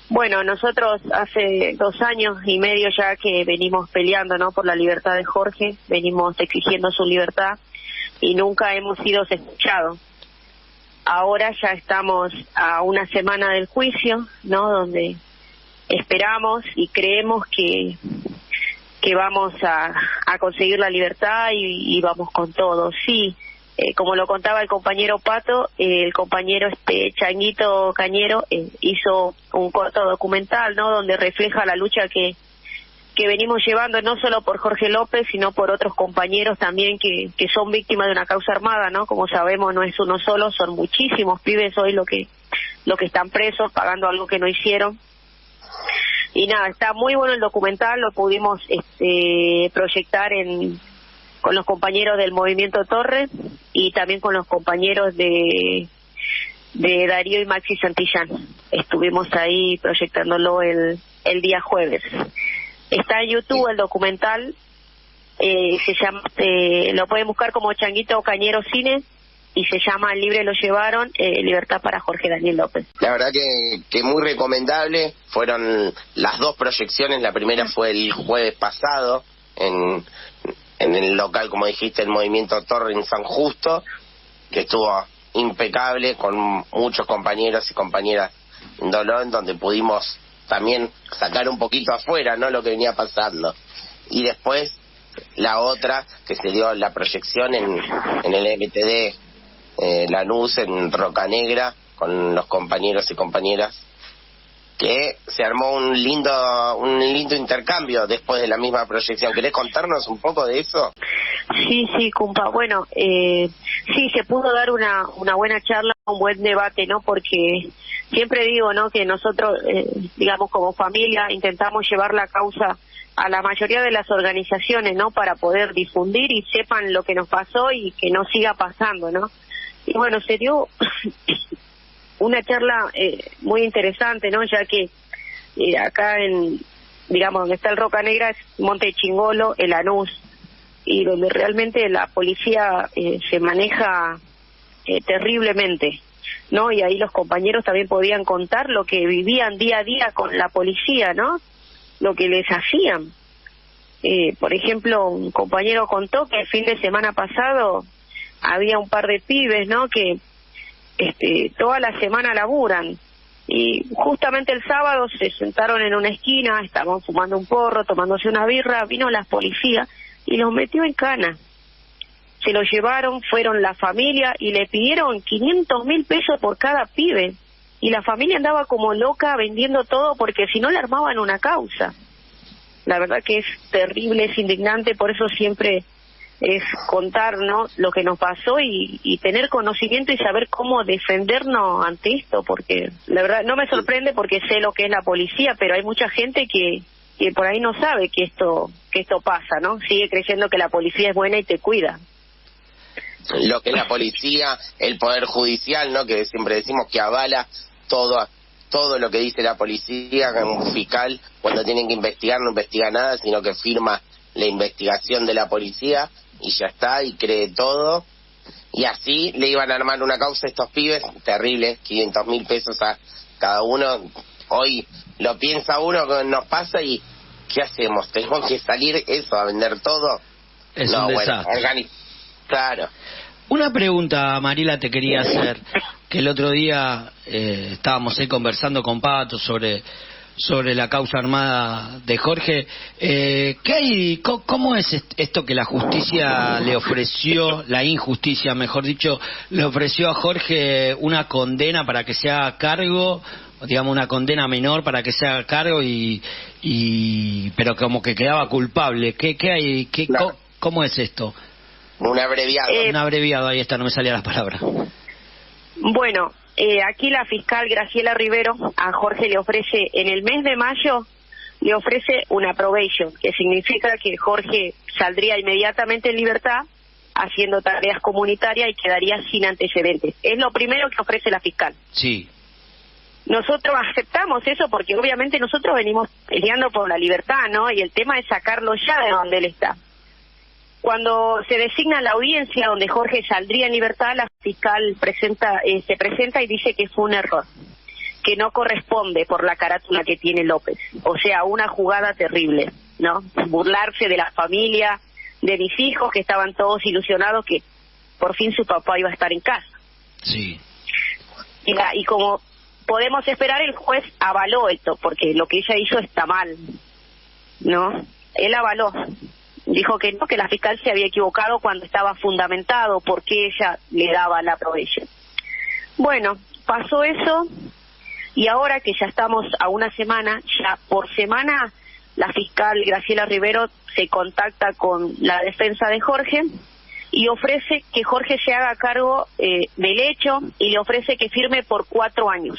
Bueno, nosotros hace 2 años y medio ya que venimos peleando, ¿no?, por la libertad de Jorge, venimos exigiendo su libertad y nunca hemos sido escuchados. Ahora ya estamos a una semana del juicio, ¿no?, donde esperamos y creemos que vamos a conseguir la libertad y vamos con todo. Sí, como lo contaba el compañero Pato, el compañero Changuito Cañero hizo un corto documental, ¿no?, donde refleja la lucha que venimos llevando no solo por Jorge López, sino por otros compañeros también que son víctimas de una causa armada, ¿no? Como sabemos, no es uno solo, son muchísimos pibes hoy lo que están presos, pagando algo que no hicieron. Y nada, está muy bueno el documental, lo pudimos proyectar con los compañeros del Movimiento Torres y también con los compañeros de Darío y Maxi Santillán. Estuvimos ahí proyectándolo el día jueves. Está en YouTube el documental, se llama, lo pueden buscar como Changuito Cañero Cine y se llama Libre lo llevaron, Libertad para Jorge Daniel López.
La verdad que muy recomendable, fueron las 2 proyecciones, la primera fue el jueves pasado en el local, como dijiste, el Movimiento Torre en San Justo, que estuvo impecable, con muchos compañeros y compañeras en dolor, donde pudimos también sacar un poquito afuera, ¿no?, lo que venía pasando. Y después la otra, que se dio la proyección en el MTD Lanús, en Roca Negra, con los compañeros y compañeras, que se armó un lindo intercambio después de la misma proyección. ¿Querés contarnos un poco de eso?
Sí, Cumpa. Bueno, sí, se pudo dar una buena charla, un buen debate, ¿no? Porque siempre digo, ¿no?, que nosotros, digamos, como familia, intentamos llevar la causa a la mayoría de las organizaciones, ¿no?, para poder difundir y sepan lo que nos pasó y que no siga pasando, ¿no? Y bueno, se dio una charla muy interesante, ¿no?, ya que acá digamos, donde está el Roca Negra es Monte Chingolo, el Lanús, y donde realmente la policía se maneja terriblemente, ¿no? Y ahí los compañeros también podían contar lo que vivían día a día con la policía, ¿no?, lo que les hacían. Por ejemplo, un compañero contó que el fin de semana pasado había un par de pibes, ¿no?, que toda la semana laburan y justamente el sábado se sentaron en una esquina, estaban fumando un porro, tomándose una birra, vino la policía y los metió en cana. Se los llevaron, fueron la familia y le pidieron 500.000 pesos por cada pibe y la familia andaba como loca vendiendo todo porque si no le armaban una causa. La verdad que es terrible, es indignante, por eso siempre es contar, ¿no?, lo que nos pasó y tener conocimiento y saber cómo defendernos ante esto, porque la verdad no me sorprende porque sé lo que es la policía, pero hay mucha gente que por ahí no sabe que esto pasa, ¿no? Sigue creyendo que la policía es buena y te cuida.
Lo que es la policía, el poder judicial, ¿no?, que siempre decimos que avala todo lo que dice la policía, un fiscal cuando tienen que investigar no investiga nada, sino que firma la investigación de la policía y ya está, y cree todo. Y así le iban a armar una causa a estos pibes, terrible, 500.000 pesos a cada uno. Hoy lo piensa uno que nos pasa y ¿qué hacemos? ¿Tenemos que salir eso a vender todo?
Es un desastre.
Claro.
Una pregunta, Mariela, te quería hacer, que el otro día estábamos ahí conversando con Pato sobre la causa armada de Jorge. ¿Qué hay? ¿Cómo es esto que la justicia le ofreció, la injusticia, mejor dicho, le ofreció a Jorge una condena para que se haga cargo, digamos una condena menor para que se haga cargo pero como que quedaba culpable? ¿Qué hay?
Claro.
¿Cómo es esto?
Un abreviado.
Un abreviado, ahí está, no me salía la palabra.
Bueno, aquí la fiscal Graciela Rivero a Jorge le ofrece, en el mes de mayo, le ofrece una probation, que significa que Jorge saldría inmediatamente en libertad haciendo tareas comunitarias y quedaría sin antecedentes. Es lo primero que ofrece la fiscal.
Sí.
Nosotros aceptamos eso porque obviamente nosotros venimos peleando por la libertad, ¿no? Y el tema es sacarlo ya de donde él está. Cuando se designa la audiencia donde Jorge saldría en libertad, la fiscal se presenta y dice que fue un error, que no corresponde por la carátula que tiene López. O sea, una jugada terrible, ¿no? Burlarse de la familia, de mis hijos que estaban todos ilusionados que por fin su papá iba a estar en casa.
Sí.
Y como podemos esperar, el juez avaló esto, porque lo que ella hizo está mal, ¿no? Él avaló. Dijo que no, que la fiscal se había equivocado cuando estaba fundamentado porque ella le daba la probation. Bueno, pasó eso y ahora que ya estamos a una semana, ya por semana la fiscal Graciela Rivero se contacta con la defensa de Jorge y ofrece que Jorge se haga cargo del hecho y le ofrece que firme por 4 años.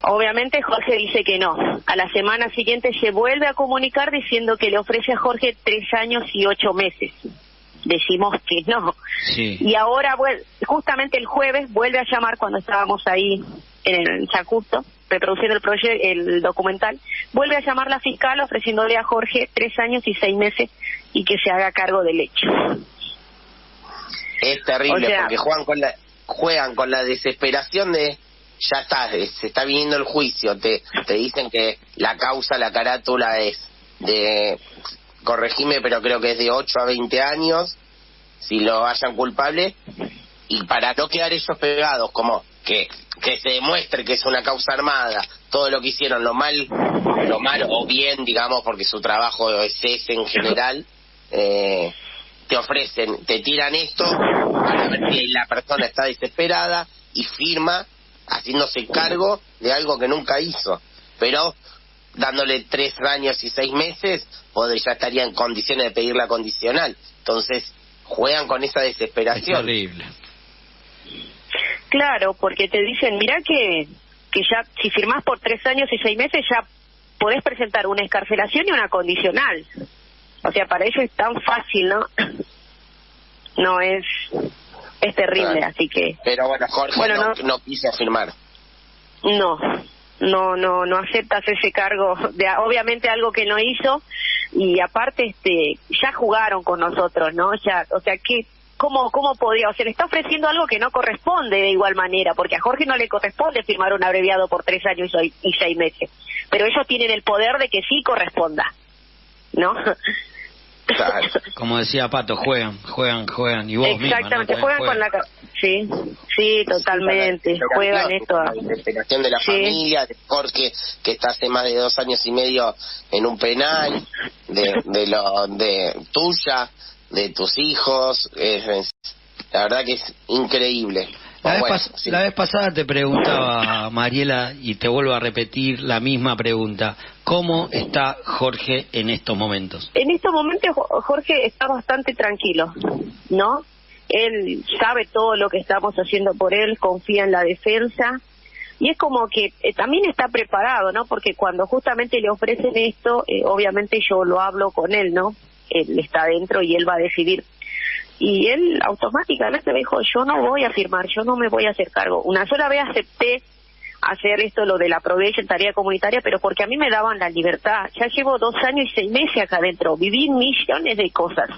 Obviamente Jorge dice que no. A la semana siguiente se vuelve a comunicar diciendo que le ofrece a Jorge 3 años y 8 meses. Decimos que no.
Sí.
Y ahora, justamente el jueves, vuelve a llamar cuando estábamos ahí en el San Justo, reproduciendo el documental, vuelve a llamar la fiscal ofreciéndole a Jorge 3 años y 6 meses y que se haga cargo del hecho.
Es terrible,
o sea,
porque juegan con la desesperación de ya está, se está viniendo el juicio, te dicen que la causa, la carátula es de, corregime, pero creo que es de 8 a 20 años, si lo hallan culpable, y para no quedar ellos pegados, como que se demuestre que es una causa armada, todo lo que hicieron, lo mal o bien, digamos, porque su trabajo es ese en general, te ofrecen, te tiran esto para ver si la persona está desesperada y firma haciéndose cargo de algo que nunca hizo, pero dándole 3 años y 6 meses ya estaría en condiciones de pedir la condicional. Entonces juegan con esa desesperación.
Es terrible.
Claro, porque te dicen, mirá que ya si firmás por 3 años y 6 meses ya podés presentar una excarcelación y una condicional. O sea, para ellos es tan fácil, ¿no? No es terrible, claro. Así que...
Pero bueno, Jorge no quiso firmar.
No aceptas ese cargo de obviamente algo que no hizo, y aparte ya jugaron con nosotros, ¿no? Ya, o sea, que ¿cómo podría? O sea, le está ofreciendo algo que no corresponde de igual manera, porque a Jorge no le corresponde firmar un abreviado por 3 años y 6 meses, pero ellos tienen el poder de que sí corresponda, ¿no?
Claro.
Como decía Pato, juegan y vos
exactamente,
misma, ¿no?
juegan con la... Sí, totalmente,
sí,
juegan esto.
La desesperación de la familia, de Jorge, que está hace más de 2 años y medio en un penal, de tuya, de tus hijos, la verdad que es increíble.
La vez pasada te preguntaba, Mariela, y te vuelvo a repetir la misma pregunta. ¿Cómo está Jorge en estos momentos?
En estos momentos Jorge está bastante tranquilo, ¿no? Él sabe todo lo que estamos haciendo por él, confía en la defensa, y es como que también está preparado, ¿no? Porque cuando justamente le ofrecen esto, obviamente yo lo hablo con él, ¿no? Él está adentro y él va a decidir. Y él automáticamente me dijo, yo no voy a firmar, yo no me voy a hacer cargo. Una sola vez acepté hacer esto, lo de la probation, tarea comunitaria, pero porque a mí me daban la libertad. Ya llevo 2 años y 6 meses acá adentro, viví millones de cosas.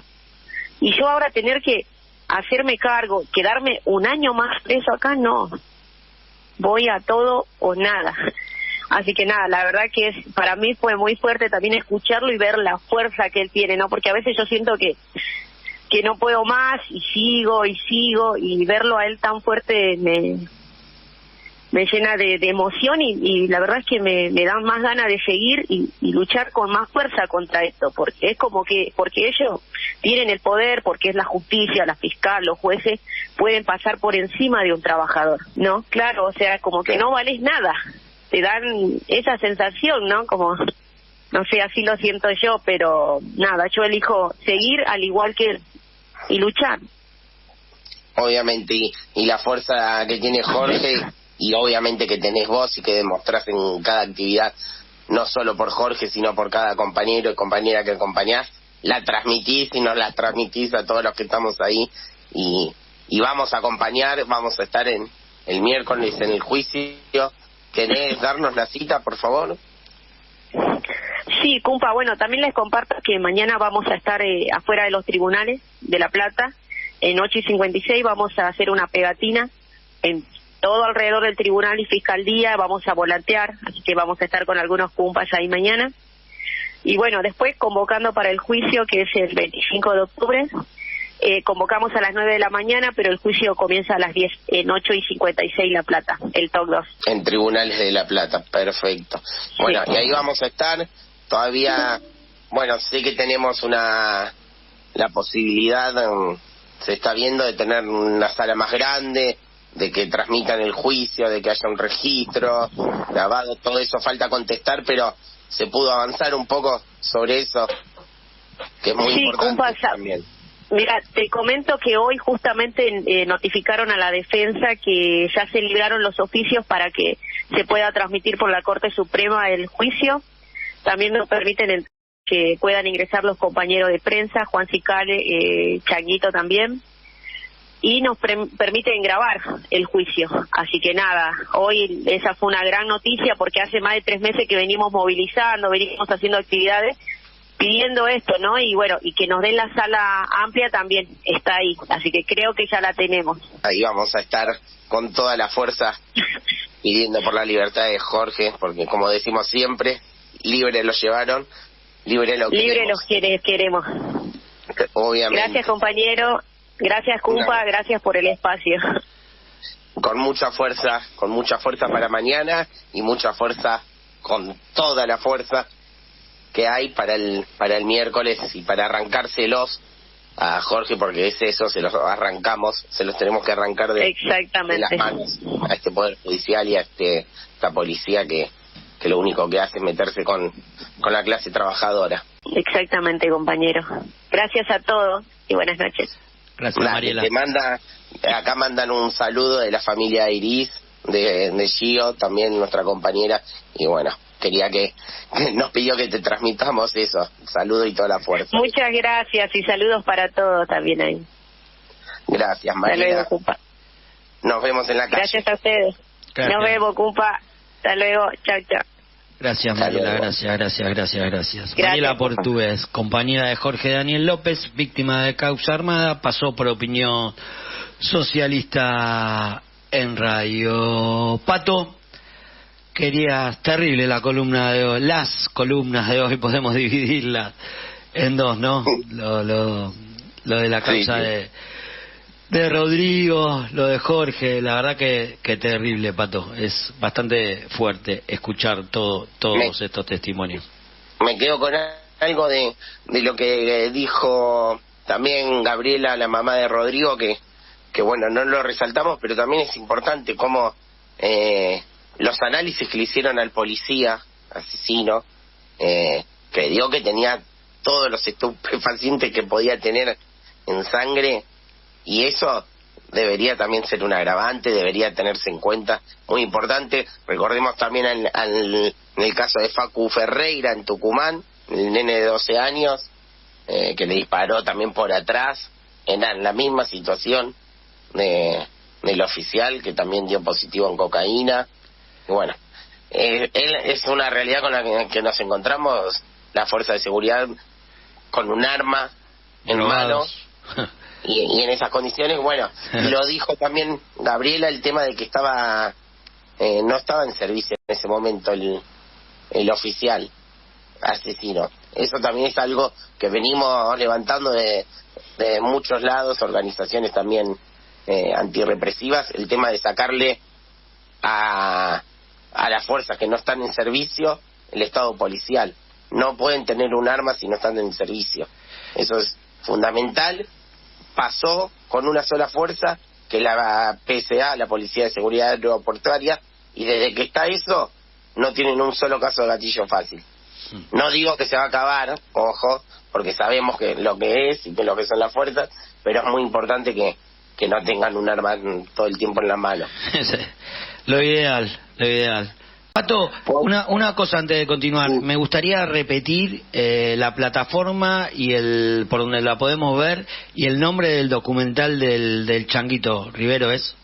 Y yo ahora tener que hacerme cargo, quedarme 1 año más preso acá, no. Voy a todo o nada. Así que nada, la verdad que para mí fue muy fuerte también escucharlo y ver la fuerza que él tiene, ¿no? Porque a veces yo siento que no puedo más y sigo, y verlo a él tan fuerte me llena de emoción y la verdad es que me dan más ganas de seguir y luchar con más fuerza contra esto, porque es como que, porque ellos tienen el poder, porque es la justicia, la fiscal, los jueces, pueden pasar por encima de un trabajador, ¿no? Claro, o sea, como que no vales nada, te dan esa sensación, ¿no? Como, no sé, así lo siento yo, pero nada, yo elijo seguir al igual que él y luchar.
Obviamente, y la fuerza que tiene Jorge, y obviamente que tenés vos y que demostrás en cada actividad, no solo por Jorge, sino por cada compañero y compañera que acompañás, la transmitís y nos la transmitís a todos los que estamos ahí y vamos a acompañar, vamos a estar el miércoles en el juicio. ¿Querés darnos la cita, por favor?
Sí, Cumpa, bueno, también les comparto que mañana vamos a estar afuera de los tribunales de La Plata, en 8:56 vamos a hacer una pegatina en todo alrededor del tribunal y fiscalía, vamos a volantear, así que vamos a estar con algunos cumpas ahí mañana. Y bueno, después convocando para el juicio, que es el 25 de octubre, convocamos a las 9 de la mañana, pero el juicio comienza a las 10, en 8:56 La Plata, el TOC 2.
En Tribunales de La Plata, perfecto. Bueno, sí. Y ahí vamos a estar, todavía, bueno, sé que tenemos la posibilidad, se está viendo, de tener una sala más grande, de que transmitan el juicio, de que haya un registro grabado, todo eso falta contestar, pero se pudo avanzar un poco sobre eso, que es muy importante también.
Mira, te comento que hoy justamente notificaron a la defensa que ya se libraron los oficios para que se pueda transmitir por la Corte Suprema el juicio. También nos permiten que puedan ingresar los compañeros de prensa, Juan Cicale, Changuito también, y nos permiten grabar el juicio. Así que nada, hoy esa fue una gran noticia porque hace más de 3 meses que venimos movilizando, venimos haciendo actividades pidiendo esto, ¿no? Y bueno, y que nos den la sala amplia también está ahí, así que creo que ya la tenemos.
Ahí vamos a estar con toda la fuerza pidiendo por la libertad de Jorge, porque como decimos siempre, libre lo llevaron, libre lo queremos.
Libre los queremos.
Obviamente.
Gracias, compañero. Gracias, Cumpa, gracias por el espacio.
Con mucha fuerza para mañana y mucha fuerza, con toda la fuerza que hay para el miércoles y para arrancárselos a Jorge, porque es eso, se los arrancamos, se los tenemos que arrancar de las manos a este Poder Judicial y a esta policía que lo único que hace es meterse con la clase trabajadora.
Exactamente, compañero. Gracias a todos y buenas noches.
Gracias, Mariela.
Acá mandan un saludo de la familia Iris, de Gio, también nuestra compañera, y bueno, quería que nos pidió que te transmitamos eso, saludo y toda la fuerza.
Muchas gracias y saludos para todos también ahí.
Gracias, Mariela.
Hasta luego, Cumpa.
Nos vemos en la calle.
Gracias a ustedes. Gracias. Nos vemos, Cumpa. Hasta luego, chao, chao.
Gracias, Mariela, gracias. Mariela Portugués, compañera de Jorge Daniel López, víctima de causa armada, pasó por Opinión Socialista en radio. Pato, terrible la columna de hoy, las columnas de hoy, podemos dividirlas en dos, ¿no? Lo de la causa de Rodrigo, lo de Jorge, la verdad que terrible, Pato. Es bastante fuerte escuchar todos estos testimonios.
Me quedo con algo de lo que dijo también Gabriela, la mamá de Rodrigo, que bueno, no lo resaltamos, pero también es importante cómo los análisis que le hicieron al policía asesino, que dio que tenía todos los estupefacientes que podía tener en sangre, y eso debería también ser un agravante, debería tenerse en cuenta, muy importante. Recordemos también en el caso de Facu Ferreira en Tucumán, el nene de 12 años, que le disparó también por atrás, en la misma situación del oficial, que también dio positivo en cocaína. Y bueno, es una realidad con la que nos encontramos, la fuerza de seguridad con un arma en mano. Y en esas condiciones, bueno, lo dijo también Gabriela, el tema de que no estaba en servicio en ese momento el oficial asesino. Eso también es algo que venimos levantando de muchos lados, organizaciones también antirrepresivas, el tema de sacarle a las fuerzas que no están en servicio el estado policial. No pueden tener un arma si no están en servicio. Eso es fundamental. Pasó con una sola fuerza, que la PSA, la Policía de Seguridad Aeroportuaria, y desde que está eso, no tienen un solo caso de gatillo fácil. No digo que se va a acabar, ojo, porque sabemos que lo que es y que lo que son las fuerzas, pero es muy importante que no tengan un arma todo el tiempo en la mano.
Lo ideal. Pato, una cosa antes de continuar. Me gustaría repetir la plataforma y por donde la podemos ver y el nombre del documental del Changuito Rivero, ¿es?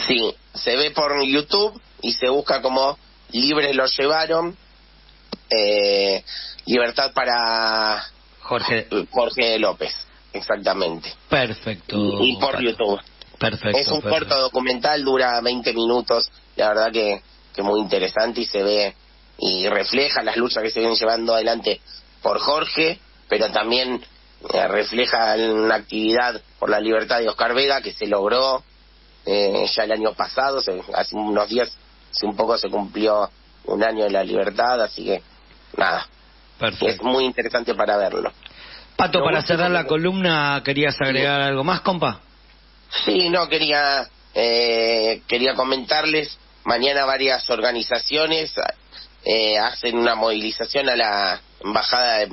Sí, se ve por YouTube y se busca como Libres lo llevaron, Libertad para Jorge López, exactamente.
Perfecto.
Y por YouTube.
Perfecto.
Es un corto documental, dura 20 minutos, la verdad que muy interesante y se ve y refleja las luchas que se vienen llevando adelante por Jorge, pero también refleja una actividad por la libertad de Oscar Vega que se logró ya el año pasado, hace unos días, hace un poco se cumplió un año de la libertad, así que nada. Perfecto. Es muy interesante para verlo.
Pato, para cerrar la columna, ¿querías agregar algo más, compa?
Sí, no, quería comentarles, mañana varias organizaciones hacen una movilización a la Embajada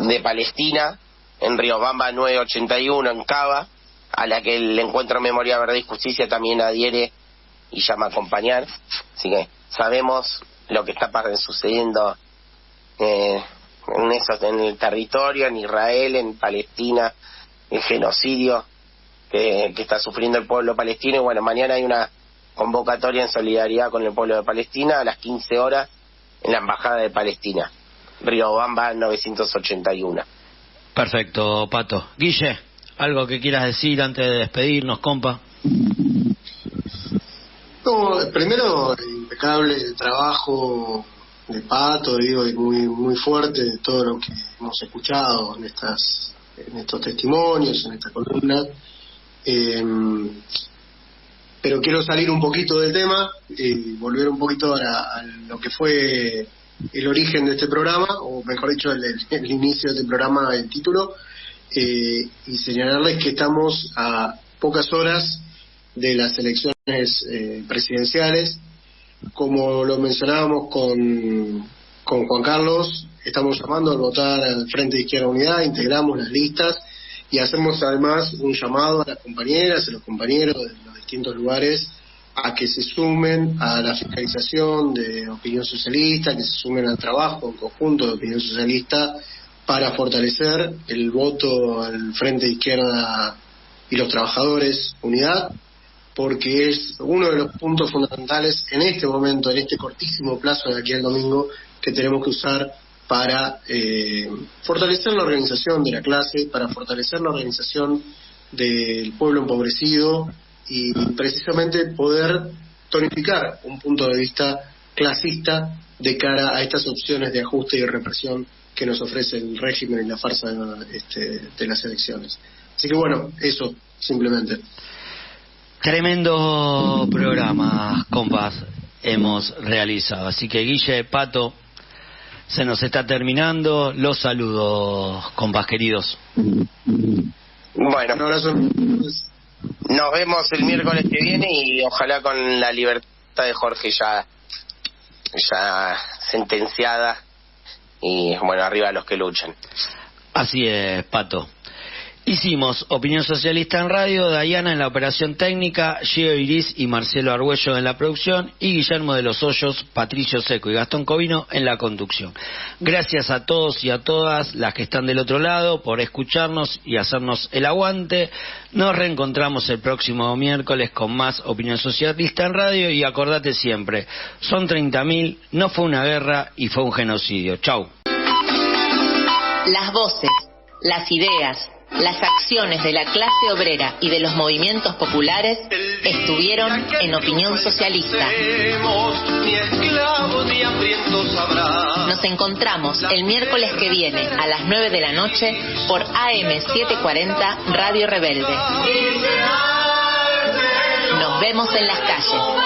de Palestina en Riobamba 981 en Cava, a la que el Encuentro Memoria, Verdad y Justicia también adhiere y llama a acompañar. Así que sabemos lo que está sucediendo en el territorio, en Israel, en Palestina, el genocidio que está sufriendo el pueblo palestino. Y bueno, mañana hay una convocatoria en solidaridad con el pueblo de Palestina a las 15 horas en la Embajada de Palestina, Riobamba 981.
Perfecto, Pato. Guille, ¿algo que quieras decir antes de despedirnos, compa?
No, primero, impecable trabajo de Pato, digo, y muy fuerte de todo lo que hemos escuchado en estos testimonios, en esta columna. Pero quiero salir un poquito del tema y volver un poquito a lo que fue el origen de este programa, o mejor dicho, el inicio de este programa, el título, y señalarles que estamos a pocas horas de las elecciones presidenciales. Como lo mencionábamos con Juan Carlos, estamos llamando a votar al Frente de Izquierda Unidad, integramos las listas y hacemos además un llamado a las compañeras y los compañeros de los distintos lugares a que se sumen a la fiscalización de Opinión Socialista, que se sumen al trabajo en conjunto de Opinión Socialista para fortalecer el voto al Frente de Izquierda y los Trabajadores Unidad, porque es uno de los puntos fundamentales en este momento, en este cortísimo plazo de aquí al domingo, que tenemos que usar para fortalecer la organización de la clase, para fortalecer la organización del pueblo empobrecido y precisamente poder tonificar un punto de vista clasista de cara a estas opciones de ajuste y represión que nos ofrece el régimen y la farsa de las elecciones. Así que bueno, eso, simplemente.
Tremendo programa, compas, hemos realizado. Así que Guille, Pato, se nos está terminando. Los saludos, compas queridos.
Bueno, un abrazo. Nos vemos el miércoles que viene y ojalá con la libertad de Jorge ya sentenciada y bueno, arriba los que luchan.
Así es, Pato. Hicimos Opinión Socialista en radio, Dayana en la operación técnica, Gio Iris y Marcelo Argüello en la producción y Guillermo de los Hoyos, Patricio Seco y Gastón Covino en la conducción. Gracias a todos y a todas las que están del otro lado por escucharnos y hacernos el aguante. Nos reencontramos el próximo miércoles con más Opinión Socialista en radio y acordate siempre, son 30.000, no fue una guerra y fue un genocidio. Chau.
Las voces, las ideas, las acciones de la clase obrera y de los movimientos populares estuvieron en Opinión Socialista. Nos encontramos el miércoles que viene a las 9 de la noche por AM740 Radio Rebelde. Nos vemos en las calles.